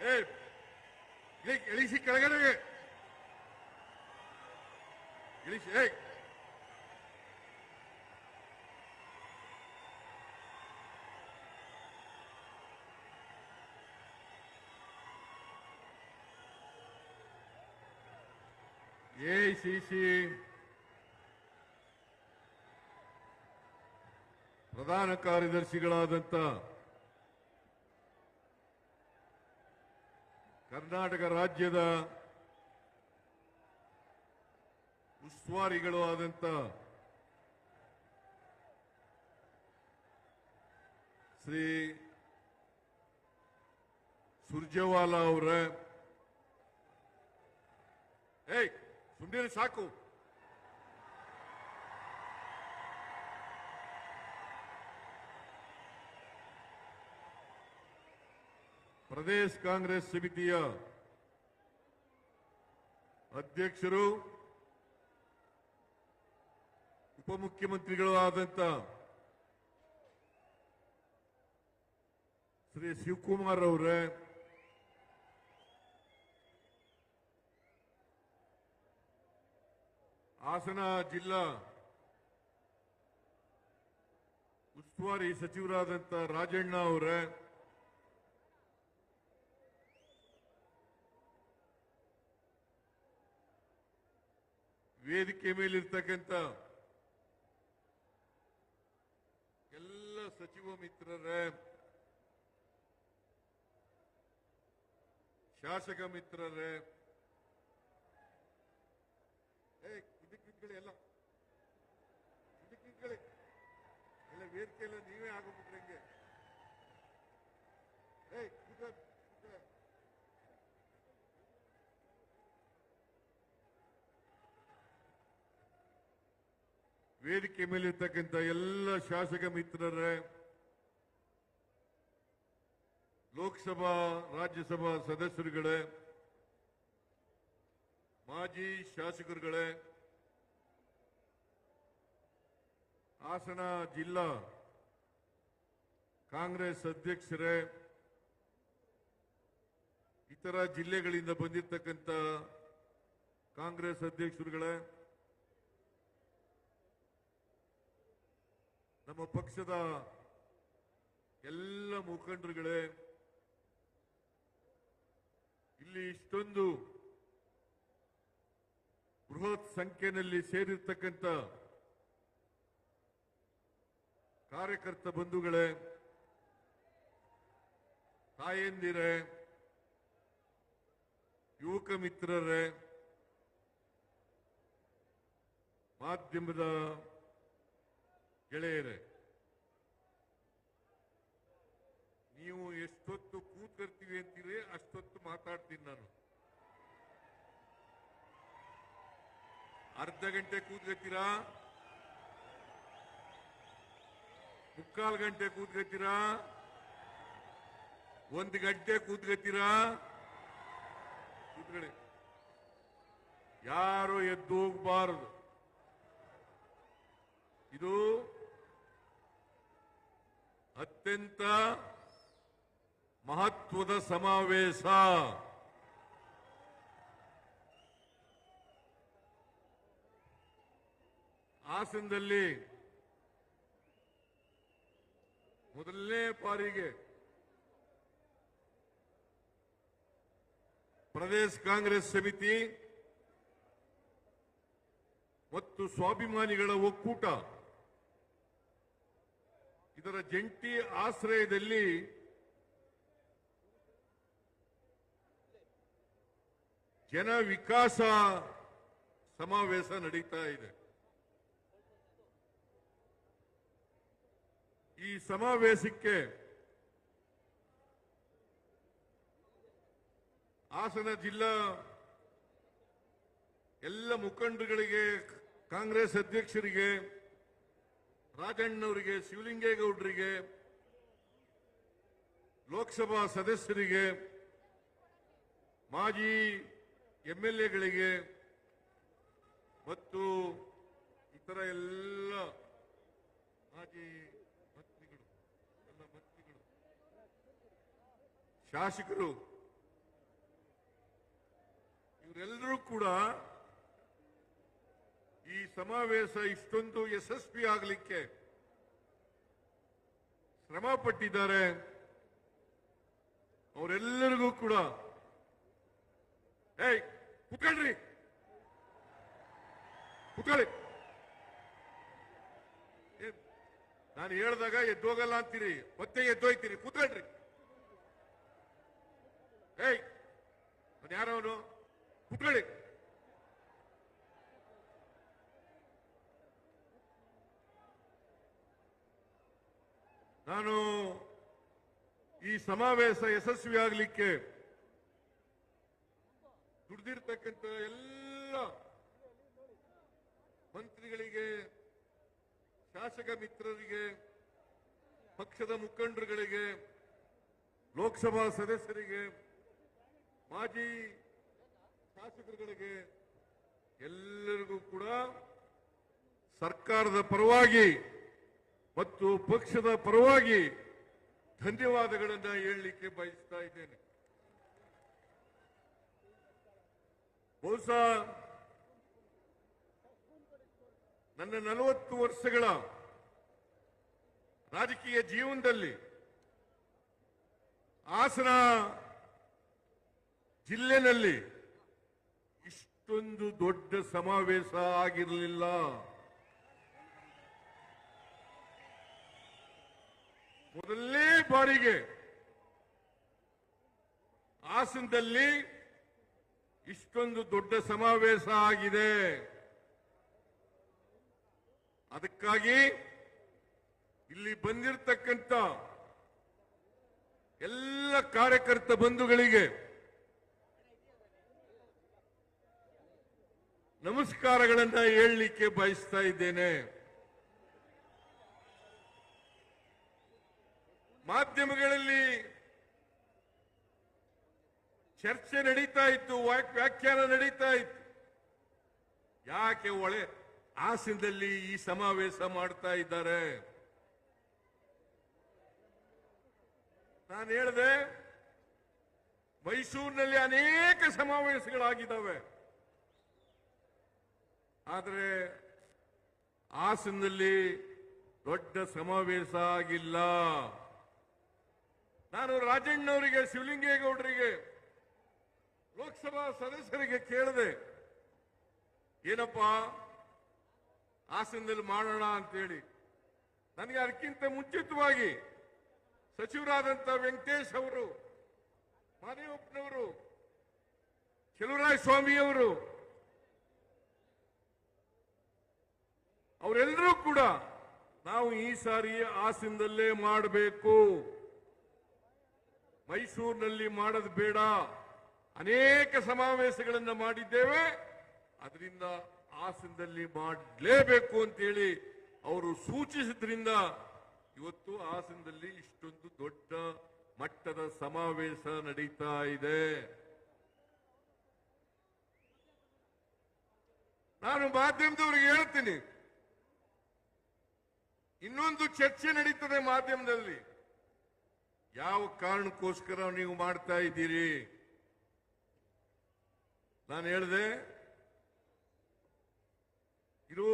ಏ ಇಳಿಸಿ ಕೆಳಗಡೆಗೆ ಇಳಿಸಿ. ಎಐಸಿಸಿ ಪ್ರಧಾನ ಕಾರ್ಯದರ್ಶಿಗಳಾದಂಥ ಕರ್ನಾಟಕ ರಾಜ್ಯದ ಉಸ್ತುವಾರಿಗಳು ಆದಂಥ ಶ್ರೀ ಸುರ್ಜೇವಾಲಾ ಅವರ ಸುಮ್ಮನೆ ಸಾಕು. ಪ್ರದೇಶ ಕಾಂಗ್ರೆಸ್ ಸಮಿತಿಯ ಅಧ್ಯಕ್ಷರು ಉಪಮುಖ್ಯಮಂತ್ರಿಗಳು ಆದಂತ ಶ್ರೀ ಶಿವಕುಮಾರ್ ಅವರೇ, ಹಾಸನ ಜಿಲ್ಲಾ ಉಸ್ತುವಾರಿ ಸಚಿವರಾದಂಥ ರಾಜಣ್ಣ ಅವರೇ, ವೇದಿಕೆ ಮೇಲಿರ್ತಕ್ಕಂಥ ಎಲ್ಲ ಸಚಿವ ಮಿತ್ರರೇ, ಶಾಸಕ ಮಿತ್ರರೇ, ಎಲ್ಲ ಎಲ್ಲ ವೇದಿಕೆ ಎಲ್ಲ ನೀವೇ ಆಗೋಗ್ಬಿಟ್ರೆ ವೇದಿಕೆ ಮೇಲಿರ್ತಕ್ಕಂಥ ಎಲ್ಲ ಶಾಸಕ ಮಿತ್ರರೇ, ಲೋಕಸಭಾ ರಾಜ್ಯಸಭಾ ಸದಸ್ಯರುಗಳೇ, ಮಾಜಿ ಶಾಸಕರುಗಳೇ, ಹಾಸನ ಜಿಲ್ಲಾ ಕಾಂಗ್ರೆಸ್ ಅಧ್ಯಕ್ಷರೇ, ಇತರ ಜಿಲ್ಲೆಗಳಿಂದ ಬಂದಿರತಕ್ಕಂಥ ಕಾಂಗ್ರೆಸ್ ಅಧ್ಯಕ್ಷರುಗಳೇ, ನಮ್ಮ ಪಕ್ಷದ ಎಲ್ಲ ಮುಖಂಡರುಗಳೇ, ಇಲ್ಲಿ ಇಷ್ಟೊಂದು ಬೃಹತ್ ಸಂಖ್ಯೆಯಲ್ಲಿ ಸೇರಿರ್ತಕ್ಕಂಥ ಕಾರ್ಯಕರ್ತ ಬಂಧುಗಳೇ, ತಾಯಂದಿರೇ, ಯುವಕ ಮಿತ್ರರೇ, ಮಾಧ್ಯಮದ ಗೆಳೆಯರೇ, ನೀವು ಎಷ್ಟೊತ್ತು ಕೂತ್ಕೊಳ್ತೀವಿ ಅಂತೀರಿ ಅಷ್ಟೊತ್ತು ಮಾತಾಡ್ತೀನಿ ನಾನು. ಅರ್ಧ ಗಂಟೆ ಕೂತ್ಕೊಳ್ತೀರಾ, ಮುಕ್ಕಾಲು ಗಂಟೆ ಕೂತ್ಕೊಳ್ತೀರಾ, 1 ಗಂಟೆ ಕೂತ್ಕೊಳ್ತೀರಾ? ಕೂತ್ಕೊಳ್ಳಿ, ಯಾರು ಎದ್ದು ಹೋಗಬಾರದು. ಇದು ಅತ್ಯಂತ ಮಹತ್ವದ ಸಮಾವೇಶ. ಹಾಸನದಲ್ಲಿ ಮೊದಲನೇ ಬಾರಿಗೆ ಪ್ರದೇಶ ಕಾಂಗ್ರೆಸ್ ಸಮಿತಿ ಮತ್ತು ಸ್ವಾಭಿಮಾನಿಗಳ ಒಕ್ಕೂಟ ಇದರ ಜಂಟಿ ಆಶ್ರಯದಲ್ಲಿ ಜನ ವಿಕಾಸ ಸಮಾವೇಶ ನಡೀತಾ ಇದೆ. ಈ ಸಮಾವೇಶಕ್ಕೆ ಹಾಸನ ಜಿಲ್ಲಾ ಎಲ್ಲ ಮುಖಂಡರುಗಳಿಗೆ, ಕಾಂಗ್ರೆಸ್ ಅಧ್ಯಕ್ಷರಿಗೆ, ರಾಜಣ್ಣವರಿಗೆ, ಶಿವಲಿಂಗೇಗೌಡರಿಗೆ, ಲೋಕಸಭಾ ಸದಸ್ಯರಿಗೆ, ಮಾಜಿ ಎಂಎಲ್ಎಗಳಿಗೆ ಮತ್ತು ಇತರ ಎಲ್ಲ ಮಾಜಿ ಮಂತ್ರಿಗಳು, ಶಾಸಕರು ಕೂಡ ಈ ಸಮಾವೇಶ ಇಷ್ಟೊಂದು ಯಶಸ್ವಿ ಆಗಲಿಕ್ಕೆ ಶ್ರಮ ಪಟ್ಟಿದ್ದಾರೆ. ಅವರೆಲ್ಲರಿಗೂ ಕೂಡ ಕೂತ್ಕೊಳ್ರಿ, ಕೂತ್ಕೊಳ್ಳಿ. ನಾನು ಹೇಳ್ದಾಗ ಎದ್ದೋಗಲ್ಲ ಅಂತೀರಿ, ಮತ್ತೆ ಎದ್ದೋಯ್ತೀರಿ. ಕೂತ್ಕೊಳ್ರಿ. ಯಾರವನು? ಕೂತ್ಕೊಳ್ಳಿ. ನಾನು ಈ ಸಮಾವೇಶ ಯಶಸ್ವಿಯಾಗಲಿಕ್ಕೆ ದುಡಿದಿರ್ತಕ್ಕಂಥ ಎಲ್ಲ ಮಂತ್ರಿಗಳಿಗೆ, ಶಾಸಕ ಮಿತ್ರರಿಗೆ, ಪಕ್ಷದ ಮುಖಂಡರುಗಳಿಗೆ, ಲೋಕಸಭಾ ಸದಸ್ಯರಿಗೆ, ಮಾಜಿ ಶಾಸಕರುಗಳಿಗೆ ಎಲ್ಲರಿಗೂ ಕೂಡ ಸರ್ಕಾರದ ಪರವಾಗಿ ಮತ್ತು ಪಕ್ಷದ ಪರವಾಗಿ ಧನ್ಯವಾದಗಳನ್ನು ಹೇಳಲಿಕ್ಕೆ ಬಯಸ್ತಾ ಇದ್ದೇನೆ. ಬಹುಶಃ ನನ್ನ 40 ವರ್ಷಗಳ ರಾಜಕೀಯ ಜೀವನದಲ್ಲಿ ಹಾಸನ ಜಿಲ್ಲೆನಲ್ಲಿ ಇಷ್ಟೊಂದು ದೊಡ್ಡ ಸಮಾವೇಶ ಆಗಿರಲಿಲ್ಲ. ಮೊದಲನೇ ಬಾರಿಗೆ ಹಾಸನದಲ್ಲಿ ಇಷ್ಟೊಂದು ದೊಡ್ಡ ಸಮಾವೇಶ ಆಗಿದೆ. ಅದಕ್ಕಾಗಿ ಇಲ್ಲಿ ಬಂದಿರತಕ್ಕಂಥ ಎಲ್ಲ ಕಾರ್ಯಕರ್ತ ಬಂಧುಗಳಿಗೆ ನಮಸ್ಕಾರಗಳನ್ನ ಹೇಳಲಿಕ್ಕೆ ಬಯಸ್ತಾ ಇದ್ದೇನೆ. ಮಾಧ್ಯಮಗಳಲ್ಲಿ ಚರ್ಚೆ ನಡೀತಾ ಇತ್ತು, ವ್ಯಾಖ್ಯಾನ ನಡೀತಾ ಇತ್ತು. ಯಾಕೆ ಹಾಸನದಲ್ಲಿ ಈ ಸಮಾವೇಶ ಮಾಡ್ತಾ ಇದ್ದಾರೆ? ನಾನು ಹೇಳಿದೆ, ಮೈಸೂರಿನಲ್ಲಿ ಅನೇಕ ಸಮಾವೇಶಗಳಾಗಿದ್ದಾವೆ, ಆದರೆ ಹಾಸನದಲ್ಲಿ ದೊಡ್ಡ ಸಮಾವೇಶ ಆಗಿಲ್ಲ. ನಾನು ರಾಜಣ್ಣವರಿಗೆ, ಶಿವಲಿಂಗೇಗೌಡರಿಗೆ, ಲೋಕಸಭಾ ಸದಸ್ಯರಿಗೆ ಕೇಳಿದೆ, ಏನಪ್ಪಾ ಹಾಸನದಲ್ಲಿ ಮಾಡೋಣ ಅಂತೇಳಿ. ನನಗೆ ಅದಕ್ಕಿಂತ ಮುಂಚಿತವಾಗಿ ಸಚಿವರಾದಂಥ ವೆಂಕಟೇಶ್ ಅವರು, ಮಾದೇವಪ್ಪನವರು, ಚೆಲುವರಾಯ ಸ್ವಾಮಿಯವರು, ಅವರೆಲ್ಲರೂ ಕೂಡ ನಾವು ಈ ಸಾರಿ ಹಾಸನದಲ್ಲೇ ಮಾಡಬೇಕು, ಮೈಸೂರಿನಲ್ಲಿ ಮಾಡೋದು ಬೇಡ, ಅನೇಕ ಸಮಾವೇಶಗಳನ್ನು ಮಾಡಿದ್ದೇವೆ, ಅದರಿಂದ ಹಾಸನದಲ್ಲಿ ಮಾಡಲೇಬೇಕು ಅಂತೇಳಿ ಅವರು ಸೂಚಿಸಿದ್ರಿಂದ ಇವತ್ತು ಹಾಸನದಲ್ಲಿ ಇಷ್ಟೊಂದು ದೊಡ್ಡ ಮಟ್ಟದ ಸಮಾವೇಶ ನಡೀತಾ ಇದೆ. ನಾನು ಮಾಧ್ಯಮದವರಿಗೆ ಹೇಳ್ತೀನಿ, ಇನ್ನೊಂದು ಚರ್ಚೆ ನಡೀತದೆ ಮಾಧ್ಯಮದಲ್ಲಿ. ಯಾವ ಕಾರಣಕ್ಕೋಸ್ಕರ ನೀವು ಮಾಡ್ತಾ ಇದ್ದೀರಿ? ನಾನು ಹೇಳಿದೆ, ಇದು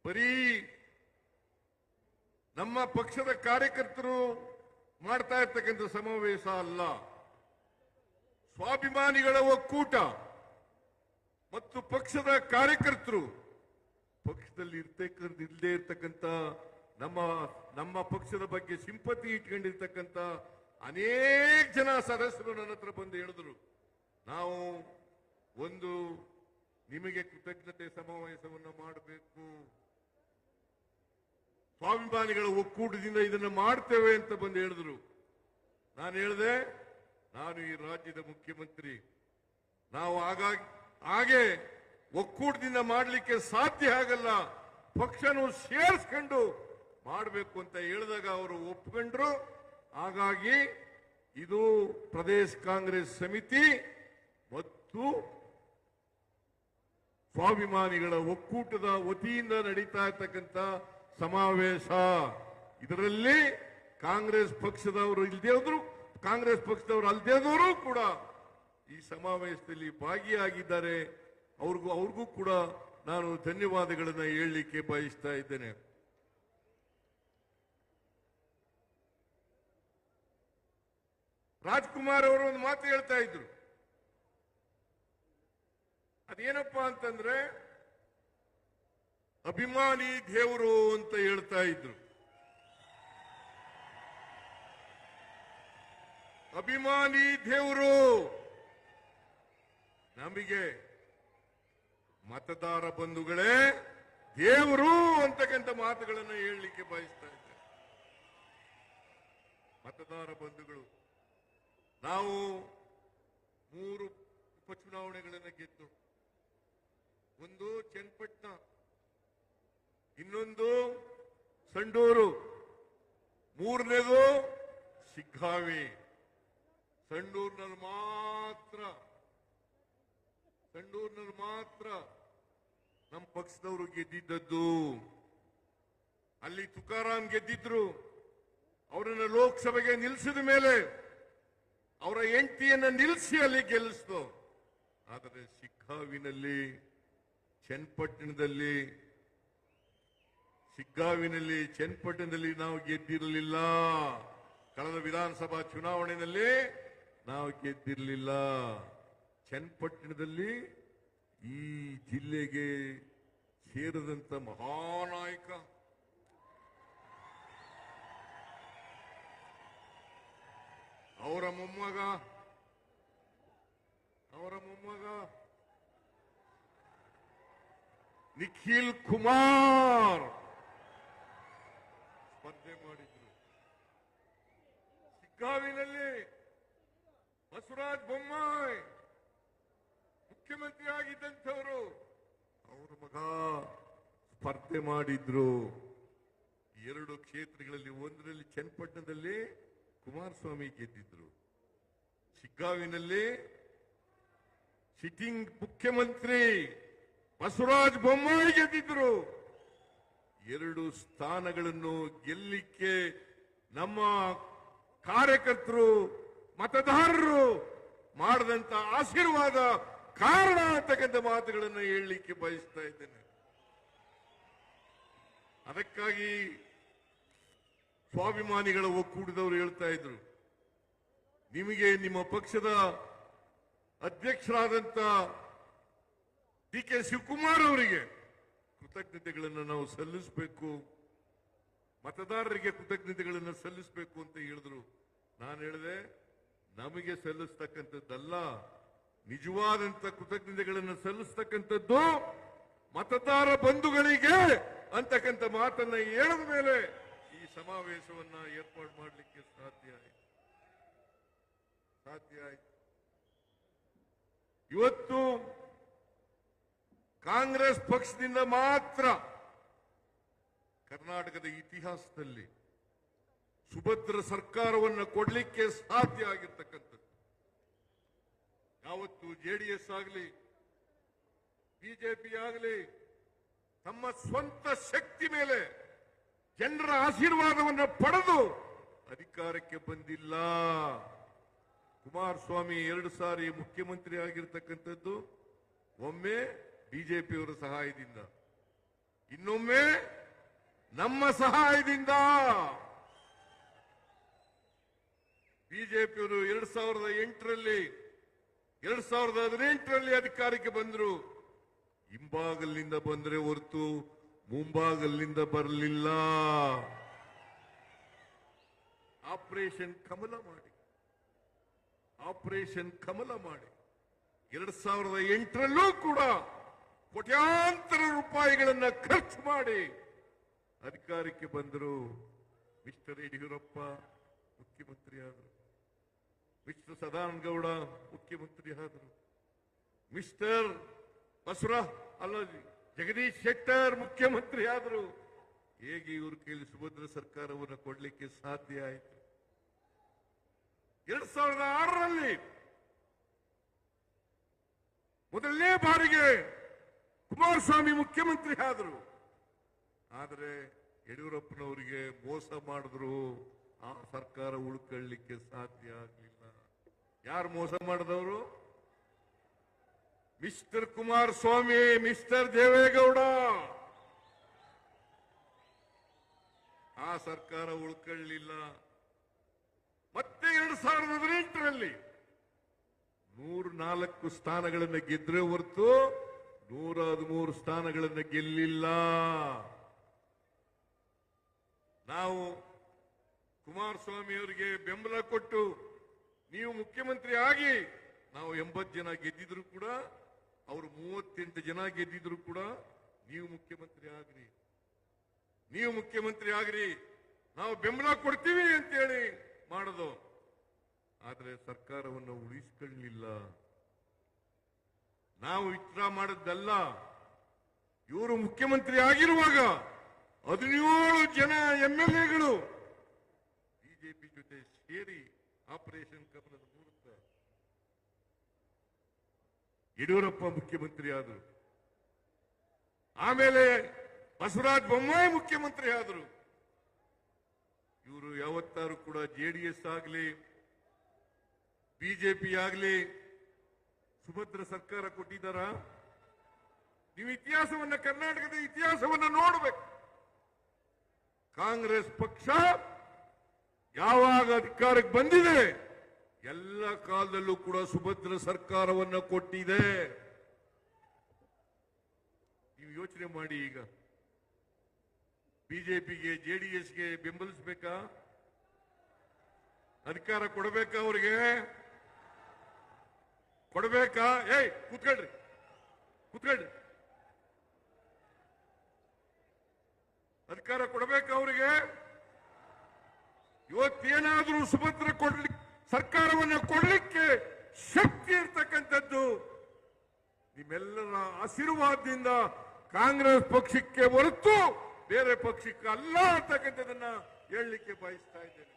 ಬರೀ ನಮ್ಮ ಪಕ್ಷದ ಕಾರ್ಯಕರ್ತರು ಮಾಡ್ತಾ ಇರ್ತಕ್ಕಂಥ ಸಮಾವೇಶ ಅಲ್ಲ, ಸ್ವಾಭಿಮಾನಿಗಳ ಒಕ್ಕೂಟ ಮತ್ತು ಪಕ್ಷದ ಕಾರ್ಯಕರ್ತರು, ಪಕ್ಷದಲ್ಲಿ ಇಲ್ಲದೆ ಇರ್ತಕ್ಕಂಥ ನಮ್ಮ ಪಕ್ಷದ ಬಗ್ಗೆ ಸಿಂಪತಿ ಇಟ್ಕೊಂಡಿರ್ತಕ್ಕಂಥ ಅನೇಕ ಜನ ಸದಸ್ಯರು ನನ್ನ ಹತ್ರ ಬಂದು ಹೇಳಿದ್ರು, ನಾವು ಒಂದು ನಿಮಗೆ ಕೃತಜ್ಞತೆ ಸಮಾವೇಶವನ್ನು ಮಾಡಬೇಕು, ಸ್ವಾಭಿಮಾನಿಗಳ ಒಕ್ಕೂಟದಿಂದ ಇದನ್ನು ಮಾಡ್ತೇವೆ ಅಂತ ಬಂದು ಹೇಳಿದ್ರು. ನಾನು ಹೇಳಿದೆ, ನಾನು ಈ ರಾಜ್ಯದ ಮುಖ್ಯಮಂತ್ರಿ, ನಾವು ಹಾಗೆ ಒಕ್ಕೂಟದಿಂದ ಮಾಡಲಿಕ್ಕೆ ಸಾಧ್ಯ ಆಗಲ್ಲ, ಪಕ್ಷನು ಸೇರಿಸ್ಕೊಂಡು ಮಾಡಬೇಕು ಅಂತ ಹೇಳಿದಾಗ ಅವರು ಒಪ್ಕೊಂಡ್ರು. ಹಾಗಾಗಿ ಇದು ಪ್ರದೇಶ ಕಾಂಗ್ರೆಸ್ ಸಮಿತಿ ಮತ್ತು ಸ್ವಾಭಿಮಾನಿಗಳ ಒಕ್ಕೂಟದ ವತಿಯಿಂದ ನಡೀತಾ ಇರ್ತಕ್ಕಂಥ ಸಮಾವೇಶ. ಇದರಲ್ಲಿ ಕಾಂಗ್ರೆಸ್ ಪಕ್ಷದವರು ಇಲ್ಲದೇ ಹೋದ್ರು, ಕಾಂಗ್ರೆಸ್ ಪಕ್ಷದವರು ಅಲ್ಲದೇ ಹೋದ್ರು ಕೂಡ ಈ ಸಮಾವೇಶದಲ್ಲಿ ಭಾಗಿಯಾಗಿದ್ದಾರೆ. ಅವ್ರಿಗೂ ಕೂಡ ನಾನು ಧನ್ಯವಾದಗಳನ್ನು ಹೇಳಲಿಕ್ಕೆ ಬಯಸ್ತಾ ಇದ್ದೇನೆ. ರಾಜ್ಕುಮಾರ್ ಅವರು ಒಂದು ಮಾತು ಹೇಳ್ತಾ ಇದ್ರು. ಅದೇನಪ್ಪಾ ಅಂತಂದ್ರೆ ಅಭಿಮಾನಿ ದೇವರು ಅಂತ ಹೇಳ್ತಾ ಇದ್ರು. ಅಭಿಮಾನಿ ದೇವರು ನಮಗೆ ಮತದಾರ ಬಂಧುಗಳೇ ದೇವರು ಅಂತಕ್ಕಂಥ ಮಾತುಗಳನ್ನು ಹೇಳಲಿಕ್ಕೆ ಬಯಸ್ತಾ ಇದ್ದೆ. ಮತದಾರ ಬಂಧುಗಳು, ನಾವು 3 ಉಪಚುನಾವಣೆಗಳನ್ನು ಗೆದ್ದು, ಒಂದು ಚನ್ನಪಟ್ಟಣ, ಇನ್ನೊಂದು ಸಂಡೂರು, ಮೂರನೇದು ಶಿಗ್ಗಾವಿ. ಸಂಡೂರಿನಲ್ಲಿ ಮಾತ್ರ ನಮ್ಮ ಪಕ್ಷದವರು ಗೆದ್ದಿದ್ದದ್ದು. ಅಲ್ಲಿ ತುಕಾರಾಂ ಗೆದ್ದಿದ್ರು. ಅವರನ್ನು ಲೋಕಸಭೆಗೆ ನಿಲ್ಲಿಸಿದ ಮೇಲೆ ಅವರ ಹೆಂಡತಿಯನ್ನ ನಿಲ್ಲಿಸಿ ಅಲ್ಲಿ ಗೆಲ್ಲಿಸ್ತು. ಆದರೆ ಶಿಗ್ಗಾವಿನಲ್ಲಿ, ಚನ್ನಪಟ್ಟಣದಲ್ಲಿ ನಾವು ಗೆದ್ದಿರಲಿಲ್ಲ. ಕಳೆದ ವಿಧಾನಸಭಾ ಚುನಾವಣೆಯಲ್ಲಿ ನಾವು ಗೆದ್ದಿರಲಿಲ್ಲ. ಚನ್ನಪಟ್ಟಣದಲ್ಲಿ ಈ ಜಿಲ್ಲೆಗೆ ಸೇರಿದಂತ ಮಹಾನಾಯಕ ಅವರ ಮೊಮ್ಮಗ ನಿಖಿಲ್ ಕುಮಾರ್ ಸ್ಪರ್ಧೆ ಮಾಡಿದ್ರು. ಶಿಗ್ಗಾವಿನಲ್ಲಿ ಬಸವರಾಜ ಬೊಮ್ಮಾಯಿ ಮುಖ್ಯಮಂತ್ರಿ ಆಗಿದ್ದಂಥವರು, ಅವರ ಮಗ ಸ್ಪರ್ಧೆ ಮಾಡಿದ್ರು. 2 ಕ್ಷೇತ್ರಗಳಲ್ಲಿ, ಒಂದರಲ್ಲಿ ಚನ್ನಪಟ್ಟಣದಲ್ಲಿ ಕುಮಾರಸ್ವಾಮಿ ಗೆದ್ದಿದ್ರು, ಶಿಗ್ಗಾವಿನಲ್ಲಿ ಸಿಟ್ಟಿಂಗ್ ಮುಖ್ಯಮಂತ್ರಿ ಬಸವರಾಜ ಬೊಮ್ಮಾಯಿ ಗೆದ್ದಿದ್ರು. 2 ಸ್ಥಾನಗಳನ್ನು ಗೆಲ್ಲಿಕ್ಕೆ ನಮ್ಮ ಕಾರ್ಯಕರ್ತರು, ಮತದಾರರು ಮಾಡಿದಂತ ಆಶೀರ್ವಾದ ಕಾರಣ ಅಂತಕ್ಕಂಥ ಮಾತುಗಳನ್ನು ಹೇಳಲಿಕ್ಕೆ ಬಯಸ್ತಾ ಇದ್ದೇನೆ. ಅದಕ್ಕಾಗಿ ಸ್ವಾಭಿಮಾನಿಗಳ ಒಕ್ಕೂಟದವರು ಹೇಳ್ತಾ ಇದ್ರು, ನಿಮಗೆ ನಿಮ್ಮ ಪಕ್ಷದ ಅಧ್ಯಕ್ಷರಾದಂತ ಡಿ ಕೆ ಶಿವಕುಮಾರ್ ಅವರಿಗೆ ಕೃತಜ್ಞತೆಗಳನ್ನು ನಾವು ಸಲ್ಲಿಸಬೇಕು, ಮತದಾರರಿಗೆ ಕೃತಜ್ಞತೆಗಳನ್ನು ಸಲ್ಲಿಸಬೇಕು ಅಂತ ಹೇಳಿದ್ರು. ನಾನು ಹೇಳಿದೆ, ನಮಗೆ ಸಲ್ಲಿಸ್ತಕ್ಕಂಥದ್ದಲ್ಲ, ನಿಜವಾದಂತ ಕೃತಜ್ಞತೆಗಳನ್ನು ಸಲ್ಲಿಸ್ತಕ್ಕಂಥದ್ದು ಮತದಾರ ಬಂಧುಗಳಿಗೆ ಅಂತಕ್ಕಂಥ ಮಾತನ್ನ ಹೇಳಿದ ಮೇಲೆ ಈ ಸಮಾವೇಶವನ್ನ ಏರ್ಪಾಡು ಮಾಡಲಿಕ್ಕೆ ಸಾಧ್ಯ ಆಯಿತು. ಇವತ್ತು ಕಾಂಗ್ರೆಸ್ ಪಕ್ಷದಿಂದ ಮಾತ್ರ ಕರ್ನಾಟಕದ ಇತಿಹಾಸದಲ್ಲಿ ಸುಭದ್ರ ಸರ್ಕಾರವನ್ನು ಕೊಡಲಿಕ್ಕೆ ಸಾಧ್ಯ ಆಗಿರ್ತಕ್ಕಂಥದ್ದು. ಯಾವತ್ತು ಜೆಡಿಎಸ್ ಆಗಲಿ ಬಿಜೆಪಿ ಆಗಲಿ ತಮ್ಮ ಸ್ವಂತ ಶಕ್ತಿ ಮೇಲೆ ಜನರ ಆಶೀರ್ವಾದವನ್ನು ಪಡೆದು ಅಧಿಕಾರಕ್ಕೆ ಬಂದಿಲ್ಲ. ಕುಮಾರಸ್ವಾಮಿ 2 ಸಾರಿ ಮುಖ್ಯಮಂತ್ರಿ ಆಗಿರ್ತಕ್ಕಂಥದ್ದು ಒಮ್ಮೆ ಬಿಜೆಪಿಯವರ ಸಹಾಯದಿಂದ, ಇನ್ನೊಮ್ಮೆ ನಮ್ಮ ಸಹಾಯದಿಂದ. ಬಿಜೆಪಿಯವರು 2008ರಲ್ಲಿ 2018ರಲ್ಲಿ ಅಧಿಕಾರಕ್ಕೆ ಬಂದರು. ಹಿಂಬಾಗಲಿನಿಂದ ಬಂದರೆ ಹೊರತು ಮುಂಬಾಗಲಿನಿಂದ ಬರಲಿಲ್ಲ. ಆಪರೇಷನ್ ಕಮಲ ಮಾಡಿ 2008ರಲ್ಲೂ ಕೂಡ ಕೋಟ್ಯಾಂತರ ರೂಪಾಯಿಗಳನ್ನ ಖರ್ಚು ಮಾಡಿ ಅಧಿಕಾರಕ್ಕೆ ಬಂದರು. ಮಿಸ್ಟರ್ ಯಡಿಯೂರಪ್ಪ ಮುಖ್ಯಮಂತ್ರಿ ಆದರು, ಮಿಸ್ಟರ್ ಸದಾನಂದಗೌಡ ಮುಖ್ಯಮಂತ್ರಿ ಆದರು, ಮಿಸ್ಟರ್ ಜಗದೀಶ್ ಶೆಟ್ಟರ್ ಮುಖ್ಯಮಂತ್ರಿ ಆದರು. ಹೇಗೆ ಇವ್ರ ಕೈಲಿ ಸುಭದ್ರ ಸರ್ಕಾರವನ್ನು ಕೊಡಲಿಕ್ಕೆ ಸಾಧ್ಯ ಆಯಿತು? 2006ರಲ್ಲಿ ಮೊದಲನೇ ಬಾರಿಗೆ ಕುಮಾರಸ್ವಾಮಿ ಮುಖ್ಯಮಂತ್ರಿ ಆದರು. ಆದರೆ ಯಡಿಯೂರಪ್ಪನವರಿಗೆ ಮೋಸ ಮಾಡಿದ್ರು, ಆ ಸರ್ಕಾರ ಉಳ್ಕೊಳ್ಳಿಕ್ಕೆ ಸಾಧ್ಯ ಆಗಲಿಲ್ಲ. ಯಾರು ಮೋಸ ಮಾಡಿದವರು? ಮಿಸ್ಟರ್ ಕುಮಾರಸ್ವಾಮಿ, ಮಿಸ್ಟರ್ ದೇವೇಗೌಡ, ಆ ಸರ್ಕಾರ ಉಳ್ಕೊಳ್ಳಿಲ್ಲ. ಮತ್ತೆ 2018ರಲ್ಲಿ 104 ಸ್ಥಾನಗಳನ್ನು ಗೆದ್ರೆ ಹೊರತು 113 ಸ್ಥಾನಗಳನ್ನು ಗೆಲ್ಲಿಲ್ಲ. ನಾವು ಕುಮಾರಸ್ವಾಮಿ ಅವರಿಗೆ ಬೆಂಬಲ ಕೊಟ್ಟು ನೀವು ಮುಖ್ಯಮಂತ್ರಿ ಆಗಿ, ನಾವು 80 ಜನ ಗೆದ್ದಿದ್ರು ಕೂಡ, ಅವರು 38 ಜನ ಗೆದ್ದಿದ್ರು ಕೂಡ, ನೀವು ಮುಖ್ಯಮಂತ್ರಿ ಆಗ್ರಿ, ನೀವು ಮುಖ್ಯಮಂತ್ರಿ ಆಗ್ರಿ, ನಾವು ಬೆಂಬಲ ಕೊಡ್ತೀವಿ ಅಂತೇಳಿ ಮಾಡೋದು. ಆದರೆ ಸರ್ಕಾರವನ್ನು ಉಳಿಸಿಕೊಳ್ಳಲಿಲ್ಲ. ನಾವು ವಿತ್ಡ್ರಾ ಮಾಡಿದ್ದಲ್ಲ. ಇವರು ಮುಖ್ಯಮಂತ್ರಿ ಆಗಿರುವಾಗ 17 ಜನ MLAಗಳು ಬಿಜೆಪಿ ಜೊತೆ ಸೇರಿ ಆಪರೇಷನ್ ಕಮಲದ ಮೂಲಕ ಯಡಿಯೂರಪ್ಪ ಮುಖ್ಯಮಂತ್ರಿ ಆದರು. ಆಮೇಲೆ ಬಸವರಾಜ ಬೊಮ್ಮಾಯಿ ಮುಖ್ಯಮಂತ್ರಿ ಆದರು. ಇವರು ಯಾವತ್ತಾರು ಕೂಡ JDS ಆಗಲಿ ಬಿಜೆಪಿ ಆಗಲಿ ಸುಭದ್ರ ಸರ್ಕಾರ ಕೊಟ್ಟಿದ್ದಾರ? ನೀವು ಇತಿಹಾಸವನ್ನ, ಕರ್ನಾಟಕದ ಇತಿಹಾಸವನ್ನ ನೋಡಬೇಕು. ಕಾಂಗ್ರೆಸ್ ಪಕ್ಷ ಯಾವಾಗ ಅಧಿಕಾರಕ್ಕೆ ಬಂದಿದೆ ಎಲ್ಲ ಕಾಲದಲ್ಲೂ ಕೂಡ ಸುಭದ್ರ ಸರ್ಕಾರವನ್ನ ಕೊಟ್ಟಿದೆ. ನೀವು ಯೋಚನೆ ಮಾಡಿ. ಈಗ ಬಿಜೆಪಿಗೆ JDSಗೆ ಬೆಂಬಲಿಸಬೇಕಾ? ಅಧಿಕಾರ ಕೊಡಬೇಕಾ? ಅವ್ರಿಗೆ ಕೊಡಬೇಕಾ? ಕೂತ್ಕೊಳ್ರಿ, ಕೂತ್ಕೊಳ್ರಿ. ಅಧಿಕಾರ ಕೊಡಬೇಕಾ ಅವರಿಗೆ? ಇವತ್ತೇನಾದ್ರೂ ಸುಭದ್ರ ಸರ್ಕಾರವನ್ನು ಕೊಡ್ಲಿಕ್ಕೆ ಶಕ್ತಿ ಇರ್ತಕ್ಕಂಥದ್ದು ನಿಮ್ಮೆಲ್ಲರ ಆಶೀರ್ವಾದದಿಂದ ಕಾಂಗ್ರೆಸ್ ಪಕ್ಷಕ್ಕೆ ಹೊರತು ಬೇರೆ ಪಕ್ಷಕ್ಕೆ ಅಲ್ಲ ಅಂತಕ್ಕಂಥದನ್ನ ಹೇಳಲಿಕ್ಕೆ ಬಯಸ್ತಾ ಇದ್ದೇನೆ.